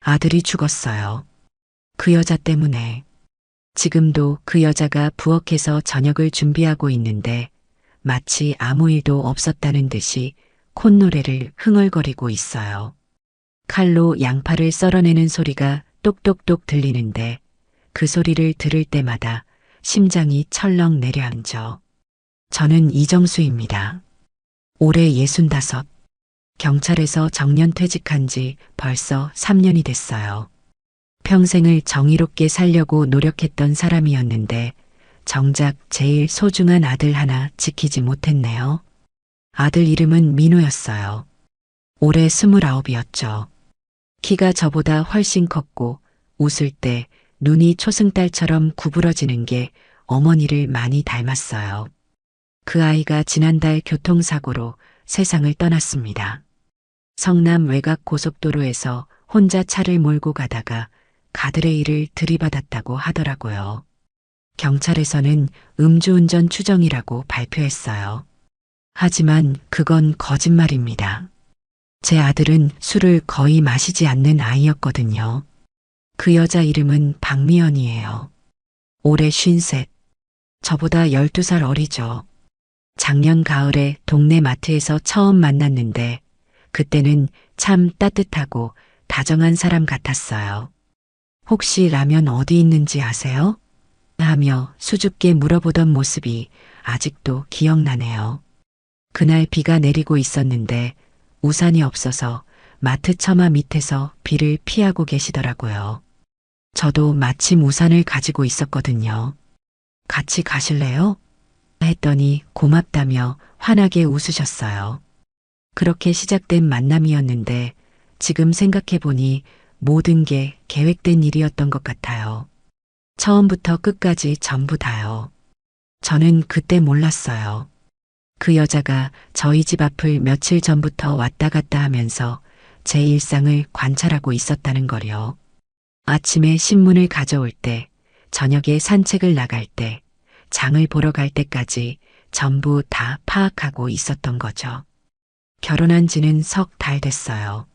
아들이 죽었어요. 그 여자 때문에. 지금도 그 여자가 부엌에서 저녁을 준비하고 있는데 마치 아무 일도 없었다는 듯이 콧노래를 흥얼거리고 있어요. 칼로 양파를 썰어내는 소리가 똑똑똑 들리는데 그 소리를 들을 때마다 심장이 철렁 내려앉아. 저는 이정수입니다. 올해 65. 경찰에서 정년 퇴직한 지 벌써 3년이 됐어요. 평생을 정의롭게 살려고 노력했던 사람이었는데 정작 제일 소중한 아들 하나 지키지 못했네요. 아들 이름은 민호였어요. 올해 29이었죠. 키가 저보다 훨씬 컸고 웃을 때 눈이 초승달처럼 구부러지는 게 어머니를 많이 닮았어요. 그 아이가 지난달 교통사고로 세상을 떠났습니다. 성남 외곽 고속도로에서 혼자 차를 몰고 가다가 가드레일을 들이받았다고 하더라고요. 경찰에서는 음주운전 추정이라고 발표했어요. 하지만 그건 거짓말입니다. 제 아들은 술을 거의 마시지 않는 아이였거든요. 그 여자 이름은 박미연이에요. 올해 53. 저보다 12살 어리죠. 작년 가을에 동네 마트에서 처음 만났는데 그때는 참 따뜻하고 다정한 사람 같았어요. 혹시 라면 어디 있는지 아세요? 하며 수줍게 물어보던 모습이 아직도 기억나네요. 그날 비가 내리고 있었는데 우산이 없어서 마트 처마 밑에서 비를 피하고 계시더라고요. 저도 마침 우산을 가지고 있었거든요. 같이 가실래요? 했더니 고맙다며 환하게 웃으셨어요. 그렇게 시작된 만남이었는데 지금 생각해보니 모든 게 계획된 일이었던 것 같아요. 처음부터 끝까지 전부 다요. 저는 그때 몰랐어요. 그 여자가 저희 집 앞을 며칠 전부터 왔다 갔다 하면서 제 일상을 관찰하고 있었다는 거요. 아침에 신문을 가져올 때, 저녁에 산책을 나갈 때, 장을 보러 갈 때까지 전부 다 파악하고 있었던 거죠. 결혼한 지는 석 달 됐어요.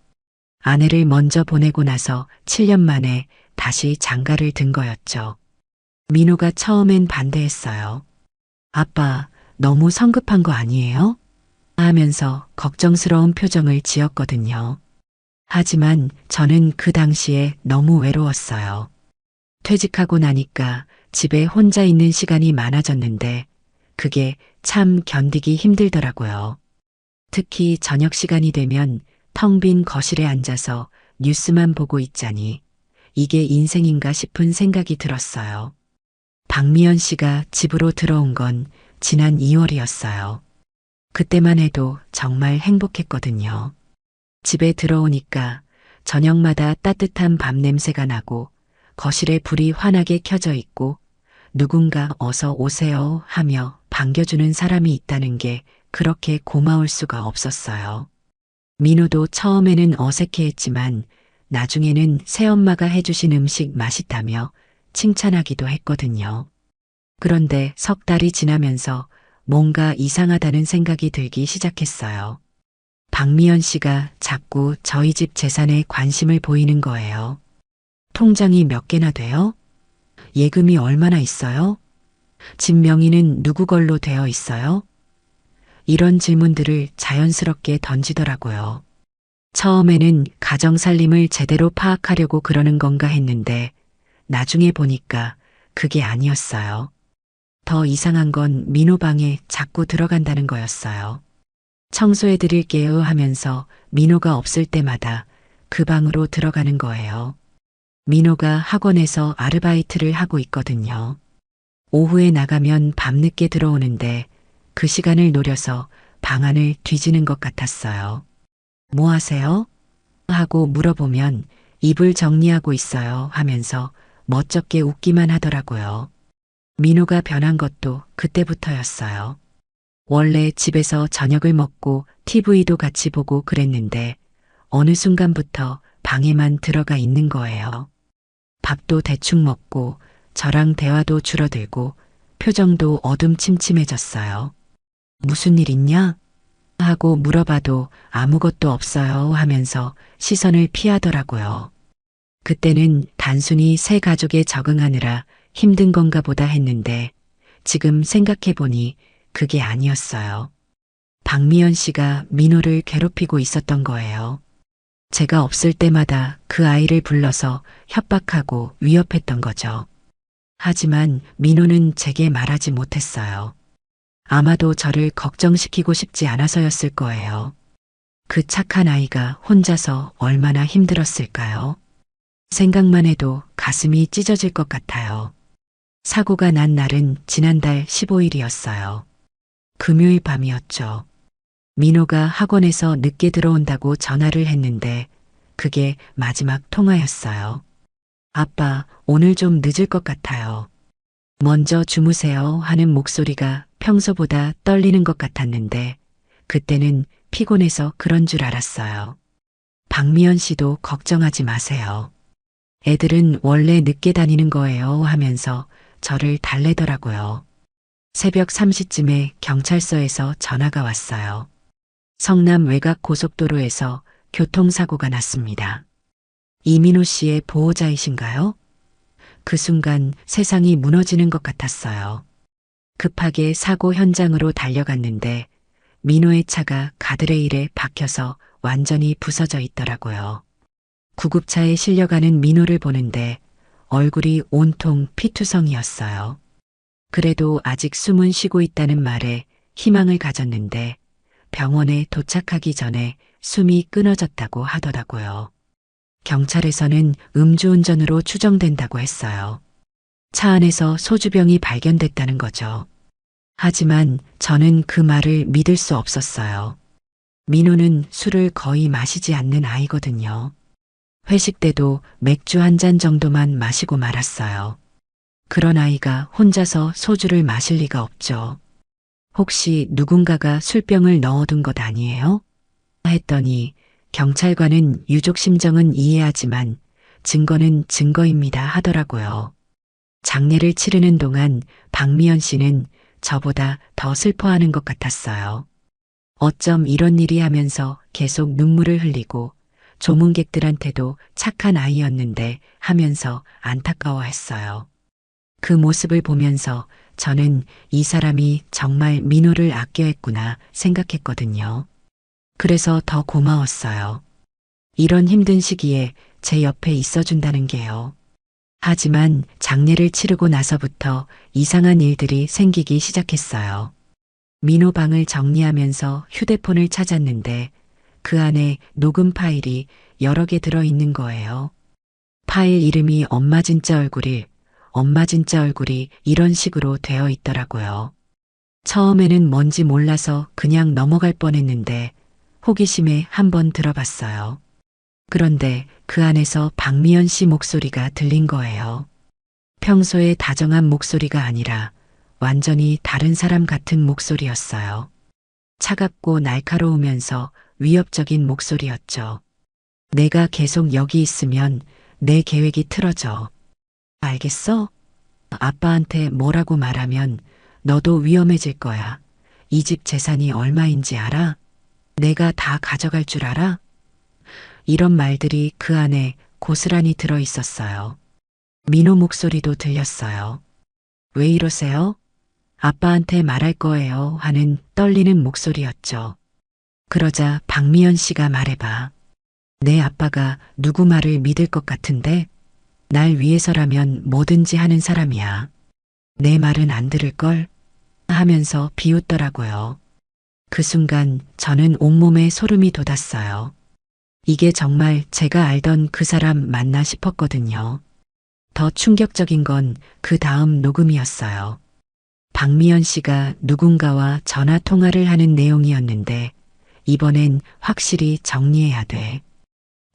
아내를 먼저 보내고 나서 7년 만에 다시 장가를 든 거였죠. 민호가 처음엔 반대했어요. 아빠, 너무 성급한 거 아니에요? 하면서 걱정스러운 표정을 지었거든요. 하지만 저는 그 당시에 너무 외로웠어요. 퇴직하고 나니까 집에 혼자 있는 시간이 많아졌는데 그게 참 견디기 힘들더라고요. 특히 저녁 시간이 되면 텅 빈 거실에 앉아서 뉴스만 보고 있자니 이게 인생인가 싶은 생각이 들었어요. 박미연 씨가 집으로 들어온 건 지난 2월이었어요. 그때만 해도 정말 행복했거든요. 집에 들어오니까 저녁마다 따뜻한 밥 냄새가 나고 거실에 불이 환하게 켜져 있고 누군가 어서 오세요 하며 반겨주는 사람이 있다는 게 그렇게 고마울 수가 없었어요. 민호도 처음에는 어색해했지만 나중에는 새엄마가 해주신 음식 맛있다며 칭찬하기도 했거든요. 그런데 석 달이 지나면서 뭔가 이상하다는 생각이 들기 시작했어요. 박미연 씨가 자꾸 저희 집 재산에 관심을 보이는 거예요. 통장이 몇 개나 돼요? 예금이 얼마나 있어요? 집 명의는 누구 걸로 되어 있어요? 이런 질문들을 자연스럽게 던지더라고요. 처음에는 가정 살림을 제대로 파악하려고 그러는 건가 했는데 나중에 보니까 그게 아니었어요. 더 이상한 건 민호 방에 자꾸 들어간다는 거였어요. 청소해 드릴게요 하면서 민호가 없을 때마다 그 방으로 들어가는 거예요. 민호가 학원에서 아르바이트를 하고 있거든요. 오후에 나가면 밤늦게 들어오는데 그 시간을 노려서 방 안을 뒤지는 것 같았어요. 뭐 하세요? 하고 물어보면 이불 정리하고 있어요 하면서 멋쩍게 웃기만 하더라고요. 민호가 변한 것도 그때부터였어요. 원래 집에서 저녁을 먹고 TV도 같이 보고 그랬는데 어느 순간부터 방에만 들어가 있는 거예요. 밥도 대충 먹고 저랑 대화도 줄어들고 표정도 어둠침침해졌어요. 무슨 일 있냐? 하고 물어봐도 아무것도 없어요 하면서 시선을 피하더라고요. 그때는 단순히 새 가족에 적응하느라 힘든 건가 보다 했는데 지금 생각해보니 그게 아니었어요. 박미연 씨가 민호를 괴롭히고 있었던 거예요. 제가 없을 때마다 그 아이를 불러서 협박하고 위협했던 거죠. 하지만 민호는 제게 말하지 못했어요. 아마도 저를 걱정시키고 싶지 않아서였을 거예요. 그 착한 아이가 혼자서 얼마나 힘들었을까요? 생각만 해도 가슴이 찢어질 것 같아요. 사고가 난 날은 지난달 15일이었어요. 금요일 밤이었죠. 민호가 학원에서 늦게 들어온다고 전화를 했는데 그게 마지막 통화였어요. 아빠, 오늘 좀 늦을 것 같아요. 먼저 주무세요 하는 목소리가 평소보다 떨리는 것 같았는데 그때는 피곤해서 그런 줄 알았어요. 박미연 씨도 걱정하지 마세요. 애들은 원래 늦게 다니는 거예요 하면서 저를 달래더라고요. 새벽 3시쯤에 경찰서에서 전화가 왔어요. 성남 외곽 고속도로에서 교통사고가 났습니다. 이민호 씨의 보호자이신가요? 그 순간 세상이 무너지는 것 같았어요. 급하게 사고 현장으로 달려갔는데 민호의 차가 가드레일에 박혀서 완전히 부서져 있더라고요. 구급차에 실려가는 민호를 보는데 얼굴이 온통 피투성이었어요. 그래도 아직 숨은 쉬고 있다는 말에 희망을 가졌는데 병원에 도착하기 전에 숨이 끊어졌다고 하더라고요. 경찰에서는 음주운전으로 추정된다고 했어요. 차 안에서 소주병이 발견됐다는 거죠. 하지만 저는 그 말을 믿을 수 없었어요. 민호는 술을 거의 마시지 않는 아이거든요. 회식 때도 맥주 한 잔 정도만 마시고 말았어요. 그런 아이가 혼자서 소주를 마실 리가 없죠. 혹시 누군가가 술병을 넣어둔 것 아니에요? 했더니 경찰관은 유족 심정은 이해하지만 증거는 증거입니다 하더라고요. 장례를 치르는 동안 박미연 씨는 저보다 더 슬퍼하는 것 같았어요. 어쩜 이런 일이 하면서 계속 눈물을 흘리고 조문객들한테도 착한 아이였는데 하면서 안타까워했어요. 그 모습을 보면서 저는 이 사람이 정말 민호를 아껴했구나 생각했거든요. 그래서 더 고마웠어요. 이런 힘든 시기에 제 옆에 있어준다는 게요. 하지만 장례를 치르고 나서부터 이상한 일들이 생기기 시작했어요. 민호 방을 정리하면서 휴대폰을 찾았는데 그 안에 녹음 파일이 여러 개 들어있는 거예요. 파일 이름이 엄마 진짜 얼굴이 이런 식으로 되어 있더라고요. 처음에는 뭔지 몰라서 그냥 넘어갈 뻔했는데 호기심에 한번 들어봤어요. 그런데 그 안에서 박미연 씨 목소리가 들린 거예요. 평소에 다정한 목소리가 아니라 완전히 다른 사람 같은 목소리였어요. 차갑고 날카로우면서 위협적인 목소리였죠. 내가 계속 여기 있으면 내 계획이 틀어져. 알겠어? 아빠한테 뭐라고 말하면 너도 위험해질 거야. 이 집 재산이 얼마인지 알아? 내가 다 가져갈 줄 알아? 이런 말들이 그 안에 고스란히 들어 있었어요. 민호 목소리도 들렸어요. 왜 이러세요? 아빠한테 말할 거예요 하는 떨리는 목소리였죠. 그러자 박미연 씨가 말해봐. 내 아빠가 누구 말을 믿을 것 같은데? 날 위해서라면 뭐든지 하는 사람이야. 내 말은 안 들을걸? 하면서 비웃더라고요. 그 순간 저는 온몸에 소름이 돋았어요. 이게 정말 제가 알던 그 사람 맞나 싶었거든요. 더 충격적인 건 그 다음 녹음이었어요. 박미연 씨가 누군가와 전화 통화를 하는 내용이었는데 이번엔 확실히 정리해야 돼.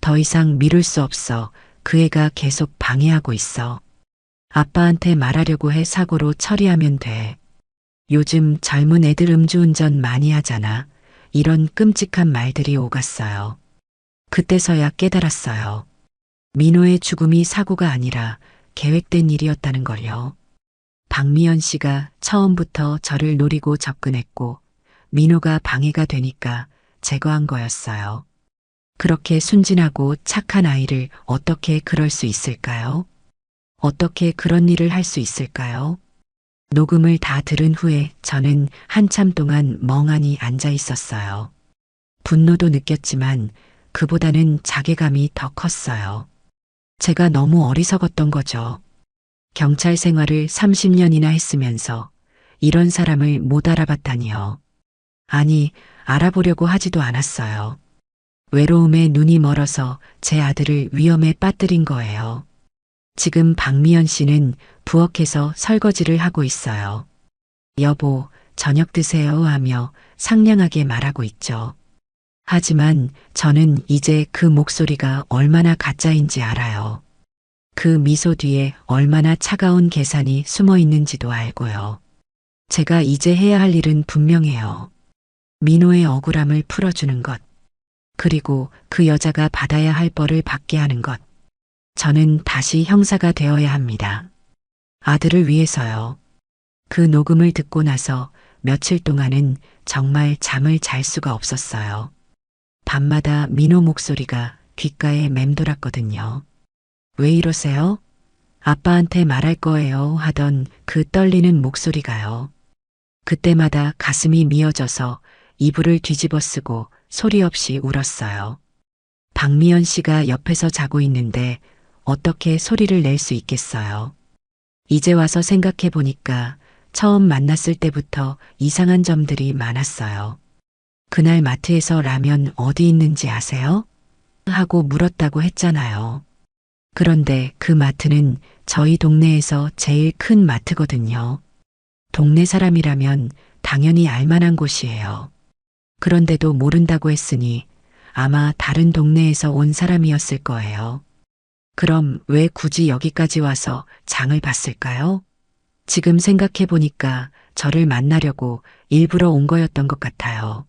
더 이상 미룰 수 없어. 그 애가 계속 방해하고 있어. 아빠한테 말하려고 해 사고로 처리하면 돼. 요즘 젊은 애들 음주운전 많이 하잖아. 이런 끔찍한 말들이 오갔어요. 그때서야 깨달았어요. 민호의 죽음이 사고가 아니라 계획된 일이었다는 걸요. 박미연 씨가 처음부터 저를 노리고 접근했고 민호가 방해가 되니까 제거한 거였어요. 그렇게 순진하고 착한 아이를 어떻게 그럴 수 있을까요? 어떻게 그런 일을 할 수 있을까요? 녹음을 다 들은 후에 저는 한참 동안 멍하니 앉아 있었어요. 분노도 느꼈지만 그보다는 자괴감이 더 컸어요. 제가 너무 어리석었던 거죠. 경찰 생활을 30년이나 했으면서 이런 사람을 못 알아봤다니요. 아니, 알아보려고 하지도 않았어요. 외로움에 눈이 멀어서 제 아들을 위험에 빠뜨린 거예요. 지금 박미연 씨는 부엌에서 설거지를 하고 있어요. 여보, 저녁 드세요 하며 상냥하게 말하고 있죠. 하지만 저는 이제 그 목소리가 얼마나 가짜인지 알아요. 그 미소 뒤에 얼마나 차가운 계산이 숨어 있는지도 알고요. 제가 이제 해야 할 일은 분명해요. 민호의 억울함을 풀어주는 것. 그리고 그 여자가 받아야 할 벌을 받게 하는 것. 저는 다시 형사가 되어야 합니다. 아들을 위해서요. 그 녹음을 듣고 나서 며칠 동안은 정말 잠을 잘 수가 없었어요. 밤마다 민호 목소리가 귓가에 맴돌았거든요. 왜 이러세요? 아빠한테 말할 거예요 하던 그 떨리는 목소리가요. 그때마다 가슴이 미어져서 이불을 뒤집어 쓰고 소리 없이 울었어요. 박미연 씨가 옆에서 자고 있는데 어떻게 소리를 낼 수 있겠어요. 이제 와서 생각해 보니까 처음 만났을 때부터 이상한 점들이 많았어요. 그날 마트에서 라면 어디 있는지 아세요? 하고 물었다고 했잖아요. 그런데 그 마트는 저희 동네에서 제일 큰 마트거든요. 동네 사람이라면 당연히 알만한 곳이에요. 그런데도 모른다고 했으니 아마 다른 동네에서 온 사람이었을 거예요. 그럼 왜 굳이 여기까지 와서 장을 봤을까요? 지금 생각해 보니까 저를 만나려고 일부러 온 거였던 것 같아요.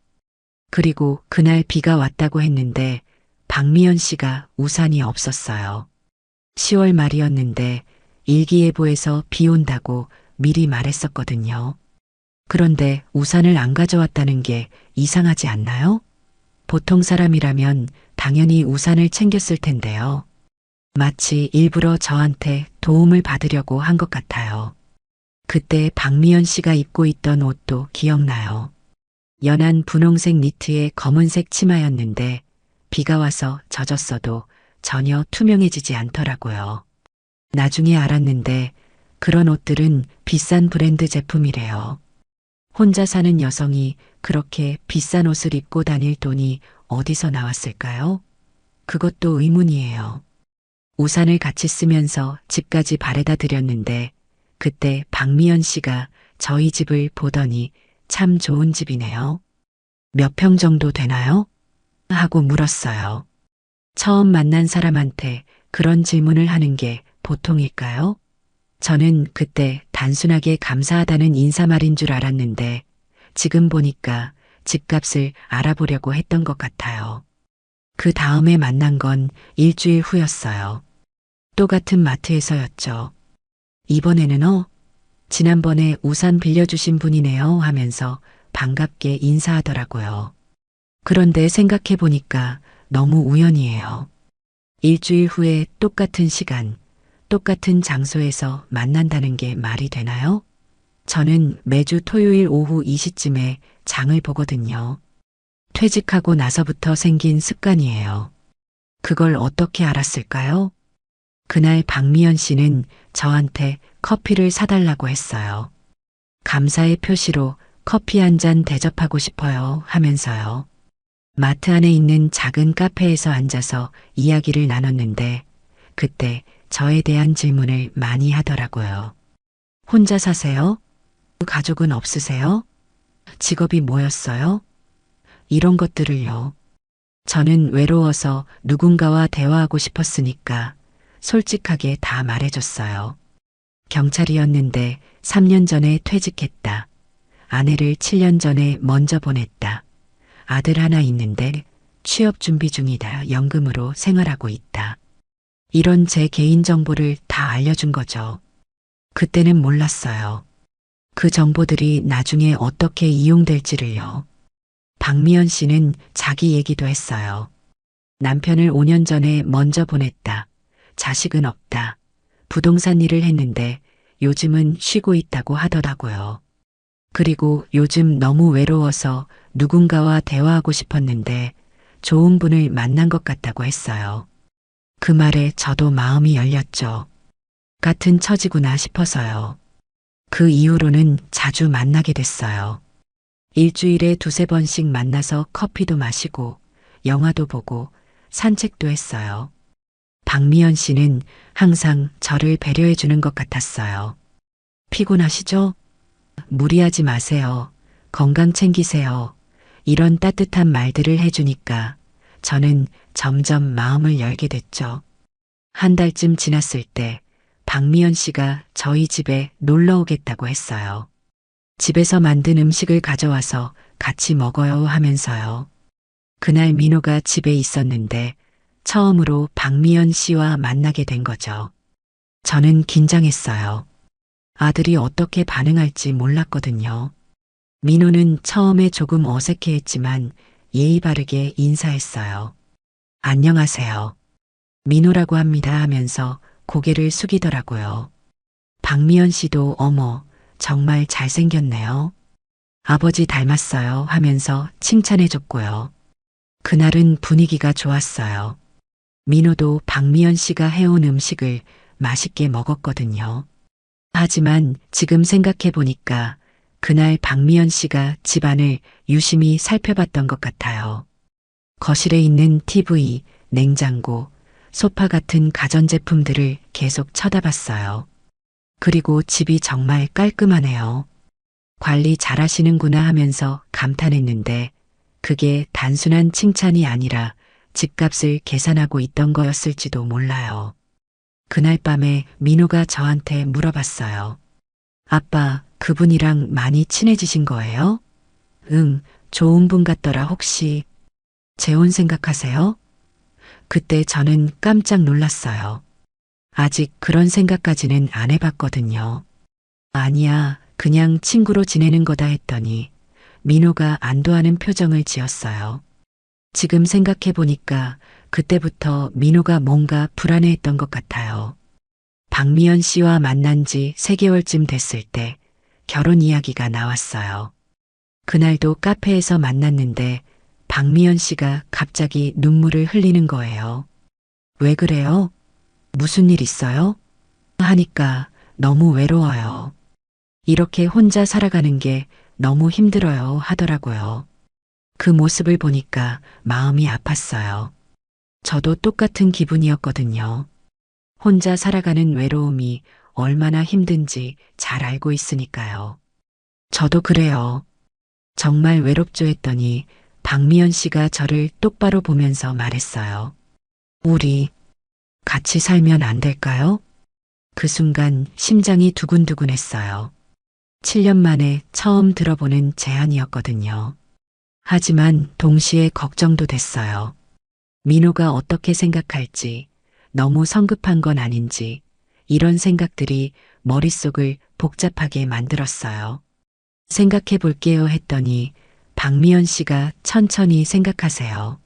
그리고 그날 비가 왔다고 했는데 박미연 씨가 우산이 없었어요. 10월 말이었는데 일기예보에서 비 온다고 미리 말했었거든요. 그런데 우산을 안 가져왔다는 게 이상하지 않나요? 보통 사람이라면 당연히 우산을 챙겼을 텐데요. 마치 일부러 저한테 도움을 받으려고 한 것 같아요. 그때 박미연 씨가 입고 있던 옷도 기억나요. 연한 분홍색 니트에 검은색 치마였는데 비가 와서 젖었어도 전혀 투명해지지 않더라고요. 나중에 알았는데 그런 옷들은 비싼 브랜드 제품이래요. 혼자 사는 여성이 그렇게 비싼 옷을 입고 다닐 돈이 어디서 나왔을까요? 그것도 의문이에요. 우산을 같이 쓰면서 집까지 바래다 드렸는데 그때 박미연 씨가 저희 집을 보더니 참 좋은 집이네요. 몇 평 정도 되나요? 하고 물었어요. 처음 만난 사람한테 그런 질문을 하는 게 보통일까요? 저는 그때 단순하게 감사하다는 인사말인 줄 알았는데 지금 보니까 집값을 알아보려고 했던 것 같아요. 그 다음에 만난 건 일주일 후였어요. 똑같은 마트에서였죠. 이번에는 지난번에 우산 빌려주신 분이네요 하면서 반갑게 인사하더라고요. 그런데 생각해 보니까 너무 우연이에요. 일주일 후에 똑같은 시간, 똑같은 장소에서 만난다는 게 말이 되나요? 저는 매주 토요일 오후 이 시쯤에 장을 보거든요. 퇴직하고 나서부터 생긴 습관이에요. 그걸 어떻게 알았을까요? 그날 박미연 씨는 저한테 커피를 사달라고 했어요. 감사의 표시로 커피 한 잔 대접하고 싶어요 하면서요. 마트 안에 있는 작은 카페에서 앉아서 이야기를 나눴는데 그때 저에 대한 질문을 많이 하더라고요. 혼자 사세요? 가족은 없으세요? 직업이 뭐였어요? 이런 것들을요. 저는 외로워서 누군가와 대화하고 싶었으니까 솔직하게 다 말해줬어요. 경찰이었는데 3년 전에 퇴직했다. 아내를 7년 전에 먼저 보냈다. 아들 하나 있는데 취업 준비 중이다. 연금으로 생활하고 있다. 이런 제 개인 정보를 다 알려준 거죠. 그때는 몰랐어요. 그 정보들이 나중에 어떻게 이용될지를요. 박미연 씨는 자기 얘기도 했어요. 남편을 5년 전에 먼저 보냈다. 자식은 없다. 부동산 일을 했는데 요즘은 쉬고 있다고 하더라고요. 그리고 요즘 너무 외로워서 누군가와 대화하고 싶었는데 좋은 분을 만난 것 같다고 했어요. 그 말에 저도 마음이 열렸죠. 같은 처지구나 싶어서요. 그 이후로는 자주 만나게 됐어요. 일주일에 두세 번씩 만나서 커피도 마시고 영화도 보고 산책도 했어요. 박미연 씨는 항상 저를 배려해 주는 것 같았어요. 피곤하시죠? 무리하지 마세요. 건강 챙기세요. 이런 따뜻한 말들을 해주니까 저는 점점 마음을 열게 됐죠. 한 달쯤 지났을 때 박미연 씨가 저희 집에 놀러 오겠다고 했어요. 집에서 만든 음식을 가져와서 같이 먹어요 하면서요. 그날 민호가 집에 있었는데 처음으로 박미연 씨와 만나게 된 거죠. 저는 긴장했어요. 아들이 어떻게 반응할지 몰랐거든요. 민호는 처음에 조금 어색해했지만 예의 바르게 인사했어요. 안녕하세요. 민호라고 합니다 하면서 고개를 숙이더라고요. 박미연 씨도 어머, 정말 잘생겼네요. 아버지 닮았어요 하면서 칭찬해줬고요. 그날은 분위기가 좋았어요. 민호도 박미연 씨가 해온 음식을 맛있게 먹었거든요. 하지만 지금 생각해보니까 그날 박미연 씨가 집안을 유심히 살펴봤던 것 같아요. 거실에 있는 TV, 냉장고, 소파 같은 가전제품들을 계속 쳐다봤어요. 그리고 집이 정말 깔끔하네요. 관리 잘하시는구나 하면서 감탄했는데 그게 단순한 칭찬이 아니라 집값을 계산하고 있던 거였을지도 몰라요. 그날 밤에 민호가 저한테 물어봤어요. 아빠, 그분이랑 많이 친해지신 거예요? 응, 좋은 분 같더라 혹시 재혼 생각하세요? 그때 저는 깜짝 놀랐어요. 아직 그런 생각까지는 안 해봤거든요. 아니야, 그냥 친구로 지내는 거다 했더니 민호가 안도하는 표정을 지었어요. 지금 생각해보니까 그때부터 민호가 뭔가 불안해했던 것 같아요. 박미연 씨와 만난 지 3개월쯤 됐을 때 결혼 이야기가 나왔어요. 그날도 카페에서 만났는데 박미연 씨가 갑자기 눈물을 흘리는 거예요. 왜 그래요? 무슨 일 있어요? 하니까 너무 외로워요. 이렇게 혼자 살아가는 게 너무 힘들어요 하더라고요. 그 모습을 보니까 마음이 아팠어요. 저도 똑같은 기분이었거든요. 혼자 살아가는 외로움이 얼마나 힘든지 잘 알고 있으니까요. 저도 그래요. 정말 외롭죠 했더니 박미연 씨가 저를 똑바로 보면서 말했어요. 우리 같이 살면 안 될까요? 그 순간 심장이 두근두근했어요. 7년 만에 처음 들어보는 제안이었거든요. 하지만 동시에 걱정도 됐어요. 민호가 어떻게 생각할지, 너무 성급한 건 아닌지, 이런 생각들이 머릿속을 복잡하게 만들었어요. 생각해 볼게요 했더니 박미연 씨가 천천히 생각하세요.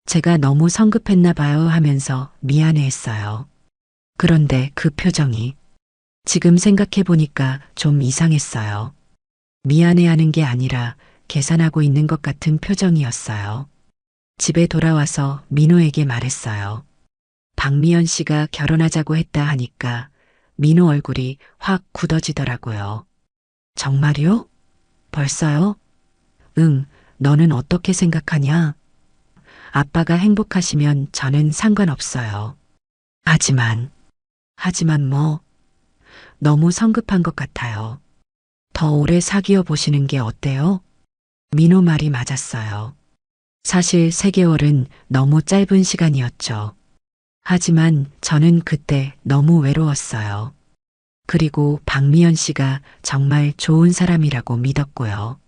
제가 너무 성급했나 봐요 하면서 미안해 했어요. 그런데 그 표정이 지금 생각해 보니까 좀 이상했어요. 미안해 하는 게 아니라 계산하고 있는 것 같은 표정이었어요. 집에 돌아와서 민호에게 말했어요. 박미연 씨가 결혼하자고 했다 하니까 민호 얼굴이 확 굳어지더라고요. 정말요? 벌써요? 응, 너는 어떻게 생각하냐? 아빠가 행복하시면 저는 상관없어요. 하지만 뭐, 너무 성급한 것 같아요. 더 오래 사귀어 보시는 게 어때요? 민호 말이 맞았어요. 사실 3개월은 너무 짧은 시간이었죠. 하지만 저는 그때 너무 외로웠어요. 그리고 박미연 씨가 정말 좋은 사람이라고 믿었고요.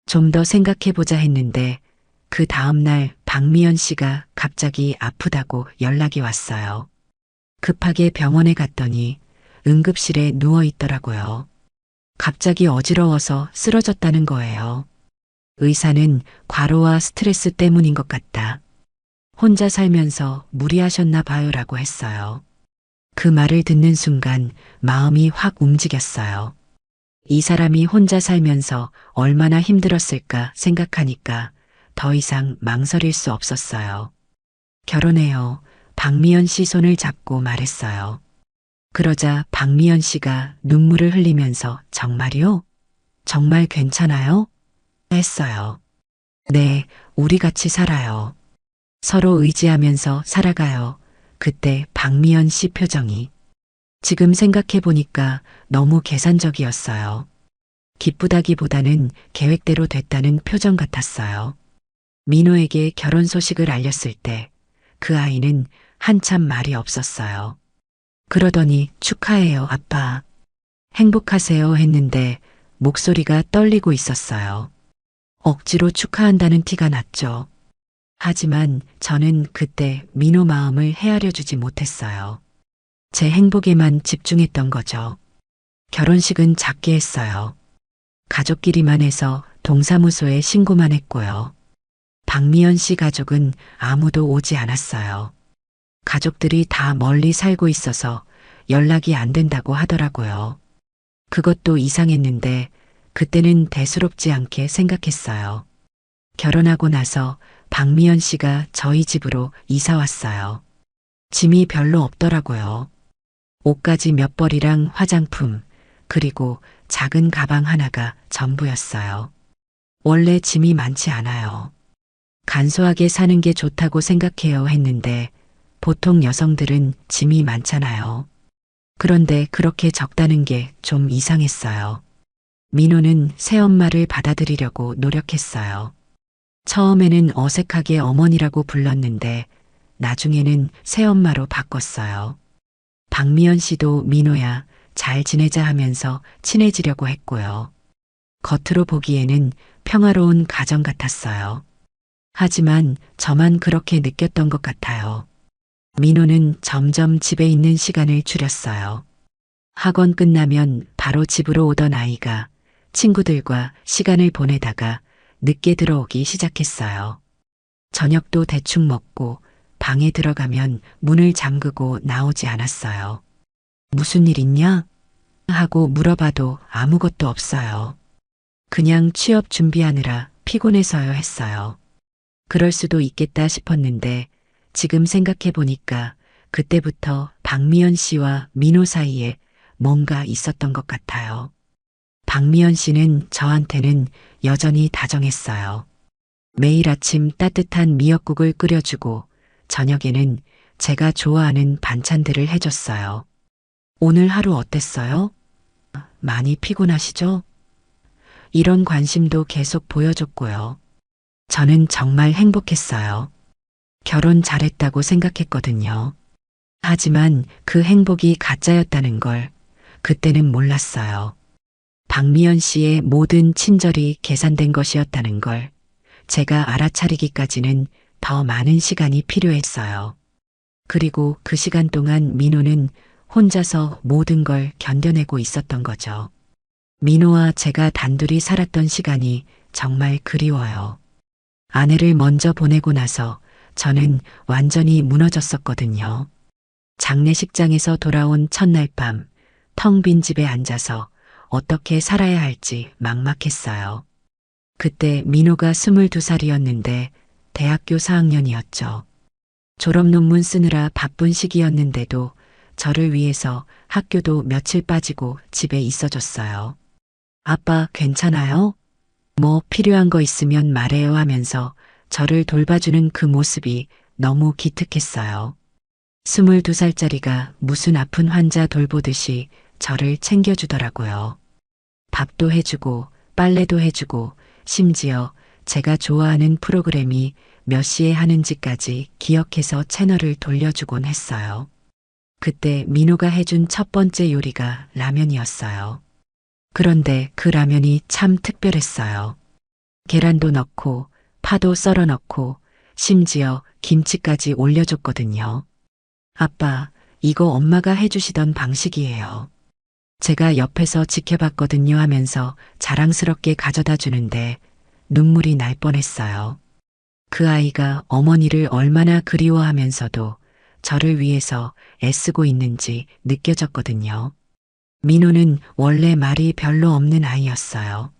좀 더 생각해보자 했는데 그 다음날 박미연 씨가 갑자기 아프다고 연락이 왔어요. 급하게 병원에 갔더니 응급실에 누워 있더라고요. 갑자기 어지러워서 쓰러졌다는 거예요. 의사는 과로와 스트레스 때문인 것 같다. 혼자 살면서 무리하셨나 봐요라고 했어요. 그 말을 듣는 순간 마음이 확 움직였어요. 이 사람이 혼자 살면서 얼마나 힘들었을까 생각하니까 더 이상 망설일 수 없었어요. 결혼해요. 박미연 씨 손을 잡고 말했어요. 그러자 박미연 씨가 눈물을 흘리면서 정말요? 정말 괜찮아요? 했어요. 네, 우리 같이 살아요. 서로 의지하면서 살아가요. 그때 박미연 씨 표정이 지금 생각해 보니까 너무 계산적이었어요. 기쁘다기보다는 계획대로 됐다는 표정 같았어요. 민호에게 결혼 소식을 알렸을 때 그 아이는 한참 말이 없었어요. 그러더니 축하해요, 아빠. 행복하세요 했는데 목소리가 떨리고 있었어요. 억지로 축하한다는 티가 났죠. 하지만 저는 그때 민호 마음을 헤아려 주지 못했어요. 제 행복에만 집중했던 거죠. 결혼식은 작게 했어요. 가족끼리만 해서 동사무소에 신고만 했고요. 박미연 씨 가족은 아무도 오지 않았어요. 가족들이 다 멀리 살고 있어서 연락이 안 된다고 하더라고요. 그것도 이상했는데 그때는 대수롭지 않게 생각했어요. 결혼하고 나서 박미연 씨가 저희 집으로 이사 왔어요. 짐이 별로 없더라고요. 옷가지 몇 벌이랑 화장품, 그리고 작은 가방 하나가 전부였어요. 원래 짐이 많지 않아요. 간소하게 사는 게 좋다고 생각해요 했는데 보통 여성들은 짐이 많잖아요. 그런데 그렇게 적다는 게 좀 이상했어요. 민호는 새엄마를 받아들이려고 노력했어요. 처음에는 어색하게 어머니라고 불렀는데 나중에는 새엄마로 바꿨어요. 박미연 씨도 민호야, 잘 지내자 하면서 친해지려고 했고요. 겉으로 보기에는 평화로운 가정 같았어요. 하지만 저만 그렇게 느꼈던 것 같아요. 민호는 점점 집에 있는 시간을 줄였어요. 학원 끝나면 바로 집으로 오던 아이가 친구들과 시간을 보내다가 늦게 들어오기 시작했어요. 저녁도 대충 먹고 방에 들어가면 문을 잠그고 나오지 않았어요. 무슨 일 있냐? 하고 물어봐도 아무것도 없어요. 그냥 취업 준비하느라 피곤해서요 했어요. 그럴 수도 있겠다 싶었는데 지금 생각해 보니까 그때부터 박미연 씨와 민호 사이에 뭔가 있었던 것 같아요. 박미연 씨는 저한테는 여전히 다정했어요. 매일 아침 따뜻한 미역국을 끓여주고 저녁에는 제가 좋아하는 반찬들을 해줬어요. 오늘 하루 어땠어요? 많이 피곤하시죠? 이런 관심도 계속 보여줬고요. 저는 정말 행복했어요. 결혼 잘했다고 생각했거든요. 하지만 그 행복이 가짜였다는 걸 그때는 몰랐어요. 박미연 씨의 모든 친절이 계산된 것이었다는 걸 제가 알아차리기까지는 더 많은 시간이 필요했어요. 그리고 그 시간 동안 민호는 혼자서 모든 걸 견뎌내고 있었던 거죠. 민호와 제가 단둘이 살았던 시간이 정말 그리워요. 아내를 먼저 보내고 나서 저는 완전히 무너졌었거든요. 장례식장에서 돌아온 첫날 밤, 텅 빈 집에 앉아서 어떻게 살아야 할지 막막했어요. 그때 민호가 22살이었는데 대학교 4학년이었죠. 졸업 논문 쓰느라 바쁜 시기였는데도 저를 위해서 학교도 며칠 빠지고 집에 있어줬어요. 아빠 괜찮아요? 뭐 필요한 거 있으면 말해요 하면서 저를 돌봐주는 그 모습이 너무 기특했어요. 22살짜리가 무슨 아픈 환자 돌보듯이 저를 챙겨주더라고요. 밥도 해주고 빨래도 해주고 심지어 제가 좋아하는 프로그램이 몇 시에 하는지까지 기억해서 채널을 돌려주곤 했어요. 그때 민호가 해준 첫 번째 요리가 라면이었어요. 그런데 그 라면이 참 특별했어요. 계란도 넣고 파도 썰어 넣고 심지어 김치까지 올려줬거든요. 아빠, 이거 엄마가 해주시던 방식이에요. 제가 옆에서 지켜봤거든요 하면서 자랑스럽게 가져다 주는데 눈물이 날 뻔했어요. 그 아이가 어머니를 얼마나 그리워하면서도 저를 위해서 애쓰고 있는지 느껴졌거든요. 민호는 원래 말이 별로 없는 아이였어요.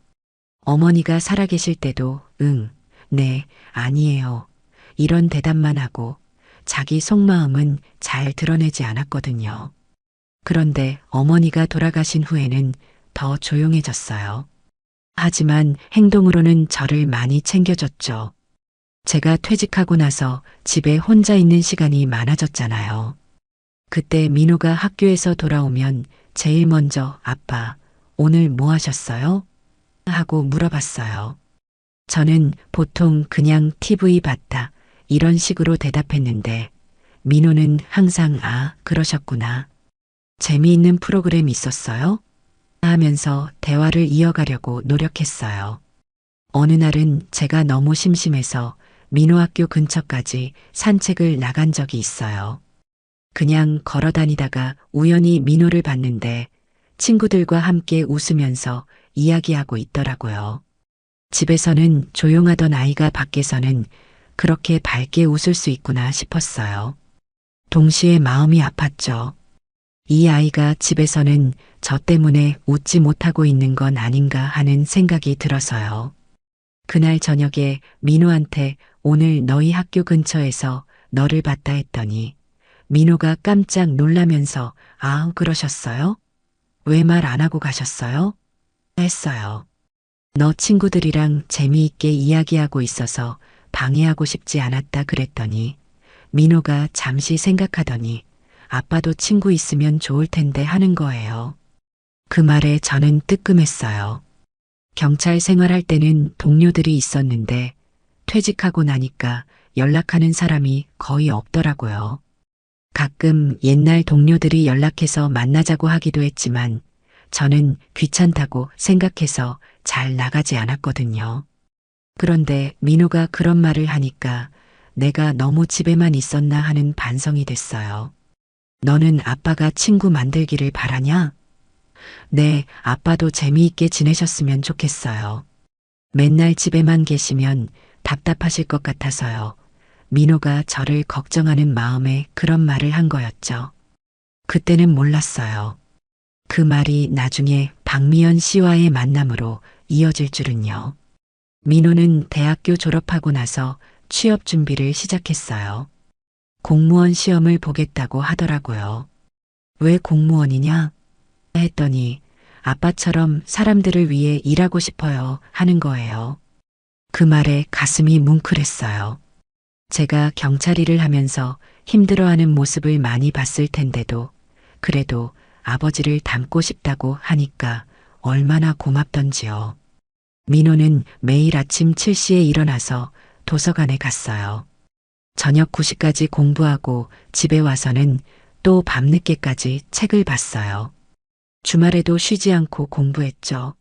어머니가 살아계실 때도 응, 네, 아니에요. 이런 대답만 하고 자기 속마음은 잘 드러내지 않았거든요. 그런데 어머니가 돌아가신 후에는 더 조용해졌어요. 하지만 행동으로는 저를 많이 챙겨줬죠. 제가 퇴직하고 나서 집에 혼자 있는 시간이 많아졌잖아요. 그때 민호가 학교에서 돌아오면 제일 먼저 아빠, 오늘 뭐 하셨어요? 하고 물어봤어요. 저는 보통 그냥 TV 봤다. 이런 식으로 대답했는데 민호는 항상 그러셨구나. 재미있는 프로그램 있었어요? 하면서 대화를 이어가려고 노력했어요. 어느 날은 제가 너무 심심해서 민호 학교 근처까지 산책을 나간 적이 있어요. 그냥 걸어 다니다가 우연히 민호를 봤는데 친구들과 함께 웃으면서 이야기하고 있더라고요. 집에서는 조용하던 아이가 밖에서는 그렇게 밝게 웃을 수 있구나 싶었어요. 동시에 마음이 아팠죠. 이 아이가 집에서는 저 때문에 웃지 못하고 있는 건 아닌가 하는 생각이 들어서요. 그날 저녁에 민호한테 오늘 너희 학교 근처에서 너를 봤다 했더니 민호가 깜짝 놀라면서 그러셨어요? 왜 말 안 하고 가셨어요? 했어요. 너 친구들이랑 재미있게 이야기하고 있어서 방해하고 싶지 않았다 그랬더니 민호가 잠시 생각하더니 아빠도 친구 있으면 좋을 텐데 하는 거예요. 그 말에 저는 뜨끔했어요. 경찰 생활할 때는 동료들이 있었는데 퇴직하고 나니까 연락하는 사람이 거의 없더라고요. 가끔 옛날 동료들이 연락해서 만나자고 하기도 했지만 저는 귀찮다고 생각해서 잘 나가지 않았거든요. 그런데 민호가 그런 말을 하니까 내가 너무 집에만 있었나 하는 반성이 됐어요. 너는 아빠가 친구 만들기를 바라냐? 네, 아빠도 재미있게 지내셨으면 좋겠어요. 맨날 집에만 계시면 답답하실 것 같아서요. 민호가 저를 걱정하는 마음에 그런 말을 한 거였죠. 그때는 몰랐어요. 그 말이 나중에 박미연 씨와의 만남으로 이어질 줄은요. 민호는 대학교 졸업하고 나서 취업 준비를 시작했어요. 공무원 시험을 보겠다고 하더라고요. 왜 공무원이냐? 했더니 아빠처럼 사람들을 위해 일하고 싶어요 하는 거예요. 그 말에 가슴이 뭉클했어요. 제가 경찰 일을 하면서 힘들어하는 모습을 많이 봤을 텐데도 그래도 아버지를 닮고 싶다고 하니까 얼마나 고맙던지요. 민호는 매일 아침 7시에 일어나서 도서관에 갔어요. 저녁 9시까지 공부하고 집에 와서는 또 밤늦게까지 책을 봤어요. 주말에도 쉬지 않고 공부했죠.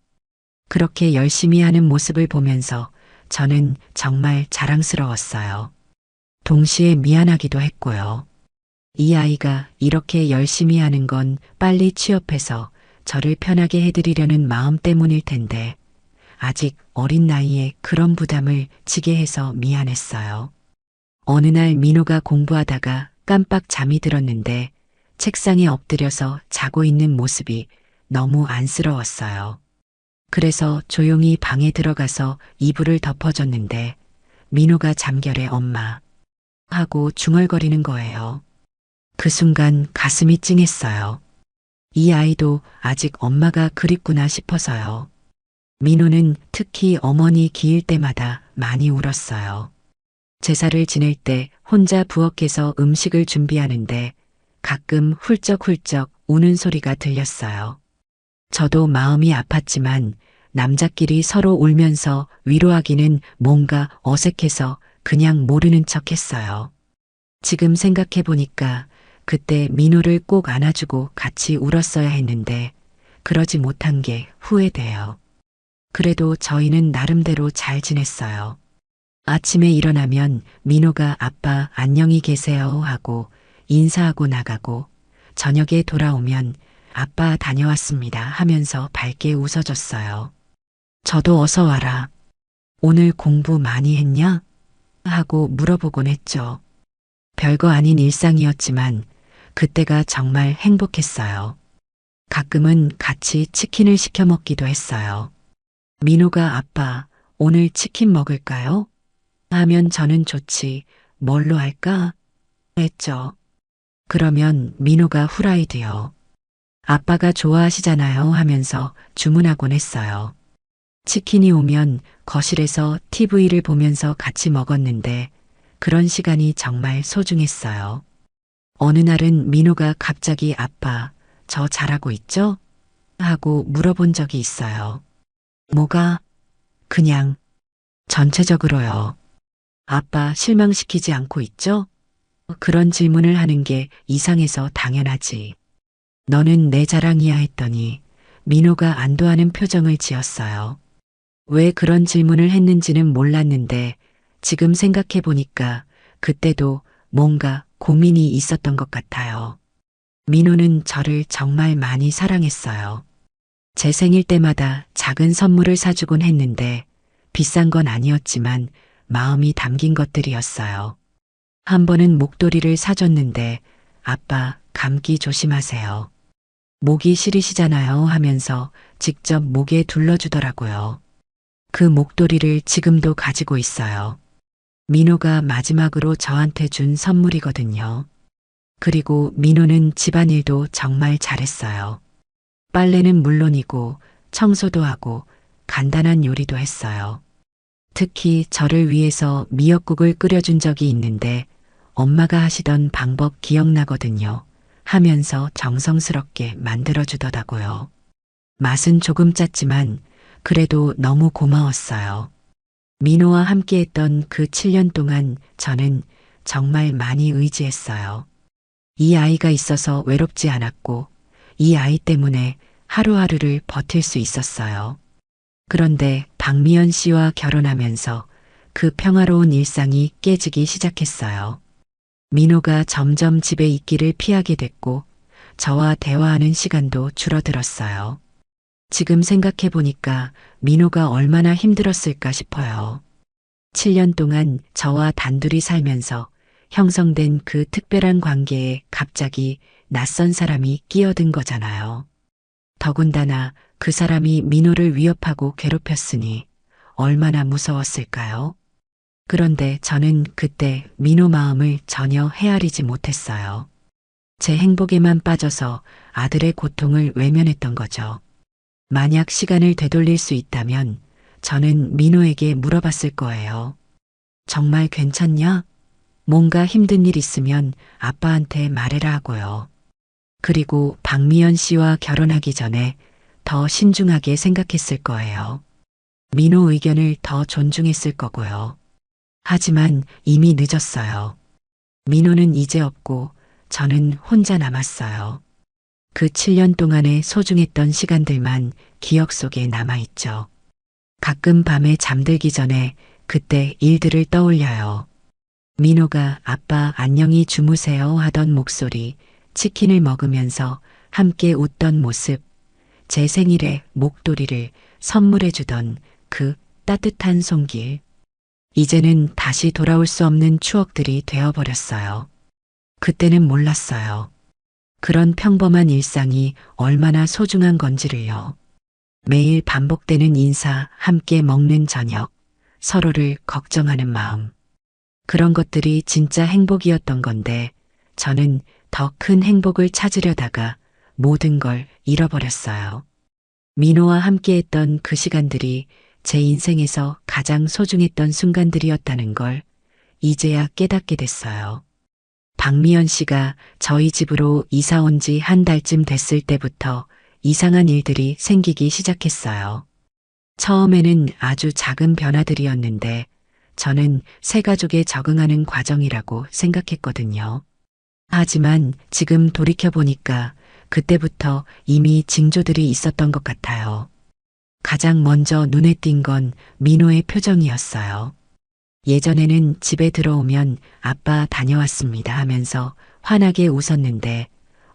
그렇게 열심히 하는 모습을 보면서 저는 정말 자랑스러웠어요. 동시에 미안하기도 했고요. 이 아이가 이렇게 열심히 하는 건 빨리 취업해서 저를 편하게 해드리려는 마음 때문일 텐데 아직 어린 나이에 그런 부담을 지게 해서 미안했어요. 어느 날 민호가 공부하다가 깜빡 잠이 들었는데 책상에 엎드려서 자고 있는 모습이 너무 안쓰러웠어요. 그래서 조용히 방에 들어가서 이불을 덮어줬는데 민호가 잠결에 엄마 하고 중얼거리는 거예요. 그 순간 가슴이 찡했어요. 이 아이도 아직 엄마가 그립구나 싶어서요. 민호는 특히 어머니 기일 때마다 많이 울었어요. 제사를 지낼 때 혼자 부엌에서 음식을 준비하는데 가끔 훌쩍훌쩍 우는 소리가 들렸어요. 저도 마음이 아팠지만 남자끼리 서로 울면서 위로하기는 뭔가 어색해서 그냥 모르는 척 했어요. 지금 생각해 보니까 그때 민호를 꼭 안아주고 같이 울었어야 했는데 그러지 못한 게 후회돼요. 그래도 저희는 나름대로 잘 지냈어요. 아침에 일어나면 민호가 아빠 안녕히 계세요 하고 인사하고 나가고 저녁에 돌아오면 아빠 다녀왔습니다 하면서 밝게 웃어줬어요. 저도 어서 와라. 오늘 공부 많이 했냐? 하고 물어보곤 했죠. 별거 아닌 일상이었지만 그때가 정말 행복했어요. 가끔은 같이 치킨을 시켜 먹기도 했어요. 민호가 아빠, 오늘 치킨 먹을까요? 하면 저는 좋지. 뭘로 할까? 했죠. 그러면 민호가 후라이드요. 아빠가 좋아하시잖아요 하면서 주문하곤 했어요. 치킨이 오면 거실에서 TV를 보면서 같이 먹었는데 그런 시간이 정말 소중했어요. 어느 날은 민호가 갑자기 아빠, 저 잘하고 있죠? 하고 물어본 적이 있어요. 뭐가? 그냥 전체적으로요. 아빠 실망시키지 않고 있죠? 그런 질문을 하는 게 이상해서 당연하지. 너는 내 자랑이야 했더니 민호가 안도하는 표정을 지었어요. 왜 그런 질문을 했는지는 몰랐는데 지금 생각해 보니까 그때도 뭔가 고민이 있었던 것 같아요. 민호는 저를 정말 많이 사랑했어요. 제 생일 때마다 작은 선물을 사주곤 했는데 비싼 건 아니었지만 마음이 담긴 것들이었어요. 한 번은 목도리를 사줬는데 아빠 감기 조심하세요. 목이 시리시잖아요 하면서 직접 목에 둘러주더라고요. 그 목도리를 지금도 가지고 있어요. 민호가 마지막으로 저한테 준 선물이거든요. 그리고 민호는 집안일도 정말 잘했어요. 빨래는 물론이고 청소도 하고 간단한 요리도 했어요. 특히 저를 위해서 미역국을 끓여준 적이 있는데 엄마가 하시던 방법 기억나거든요. 하면서 정성스럽게 만들어주더라고요. 맛은 조금 짰지만 그래도 너무 고마웠어요. 민호와 함께했던 그 7년 동안 저는 정말 많이 의지했어요. 이 아이가 있어서 외롭지 않았고 이 아이 때문에 하루하루를 버틸 수 있었어요. 그런데 박미연 씨와 결혼하면서 그 평화로운 일상이 깨지기 시작했어요. 민호가 점점 집에 있기를 피하게 됐고 저와 대화하는 시간도 줄어들었어요. 지금 생각해 보니까 민호가 얼마나 힘들었을까 싶어요. 7년 동안 저와 단둘이 살면서 형성된 그 특별한 관계에 갑자기 낯선 사람이 끼어든 거잖아요. 더군다나 그 사람이 민호를 위협하고 괴롭혔으니 얼마나 무서웠을까요? 그런데 저는 그때 민호 마음을 전혀 헤아리지 못했어요. 제 행복에만 빠져서 아들의 고통을 외면했던 거죠. 만약 시간을 되돌릴 수 있다면 저는 민호에게 물어봤을 거예요. 정말 괜찮냐? 뭔가 힘든 일 있으면 아빠한테 말해라 하고요. 그리고 박미연 씨와 결혼하기 전에 더 신중하게 생각했을 거예요. 민호 의견을 더 존중했을 거고요. 하지만 이미 늦었어요. 민호는 이제 없고 저는 혼자 남았어요. 그 7년 동안의 소중했던 시간들만 기억 속에 남아있죠. 가끔 밤에 잠들기 전에 그때 일들을 떠올려요. 민호가 아빠 안녕히 주무세요 하던 목소리, 치킨을 먹으면서 함께 웃던 모습, 제 생일에 목도리를 선물해 주던 그 따뜻한 손길. 이제는 다시 돌아올 수 없는 추억들이 되어버렸어요. 그때는 몰랐어요. 그런 평범한 일상이 얼마나 소중한 건지를요. 매일 반복되는 인사, 함께 먹는 저녁, 서로를 걱정하는 마음. 그런 것들이 진짜 행복이었던 건데 저는 더 큰 행복을 찾으려다가 모든 걸 잃어버렸어요. 민호와 함께했던 그 시간들이 제 인생에서 가장 소중했던 순간들이었다는 걸 이제야 깨닫게 됐어요. 박미연 씨가 저희 집으로 이사 온 지 한 달쯤 됐을 때부터 이상한 일들이 생기기 시작했어요. 처음에는 아주 작은 변화들이었는데 저는 새 가족에 적응하는 과정이라고 생각했거든요. 하지만 지금 돌이켜보니까 그때부터 이미 징조들이 있었던 것 같아요. 가장 먼저 눈에 띈 건 민호의 표정이었어요. 예전에는 집에 들어오면 아빠 다녀왔습니다 하면서 환하게 웃었는데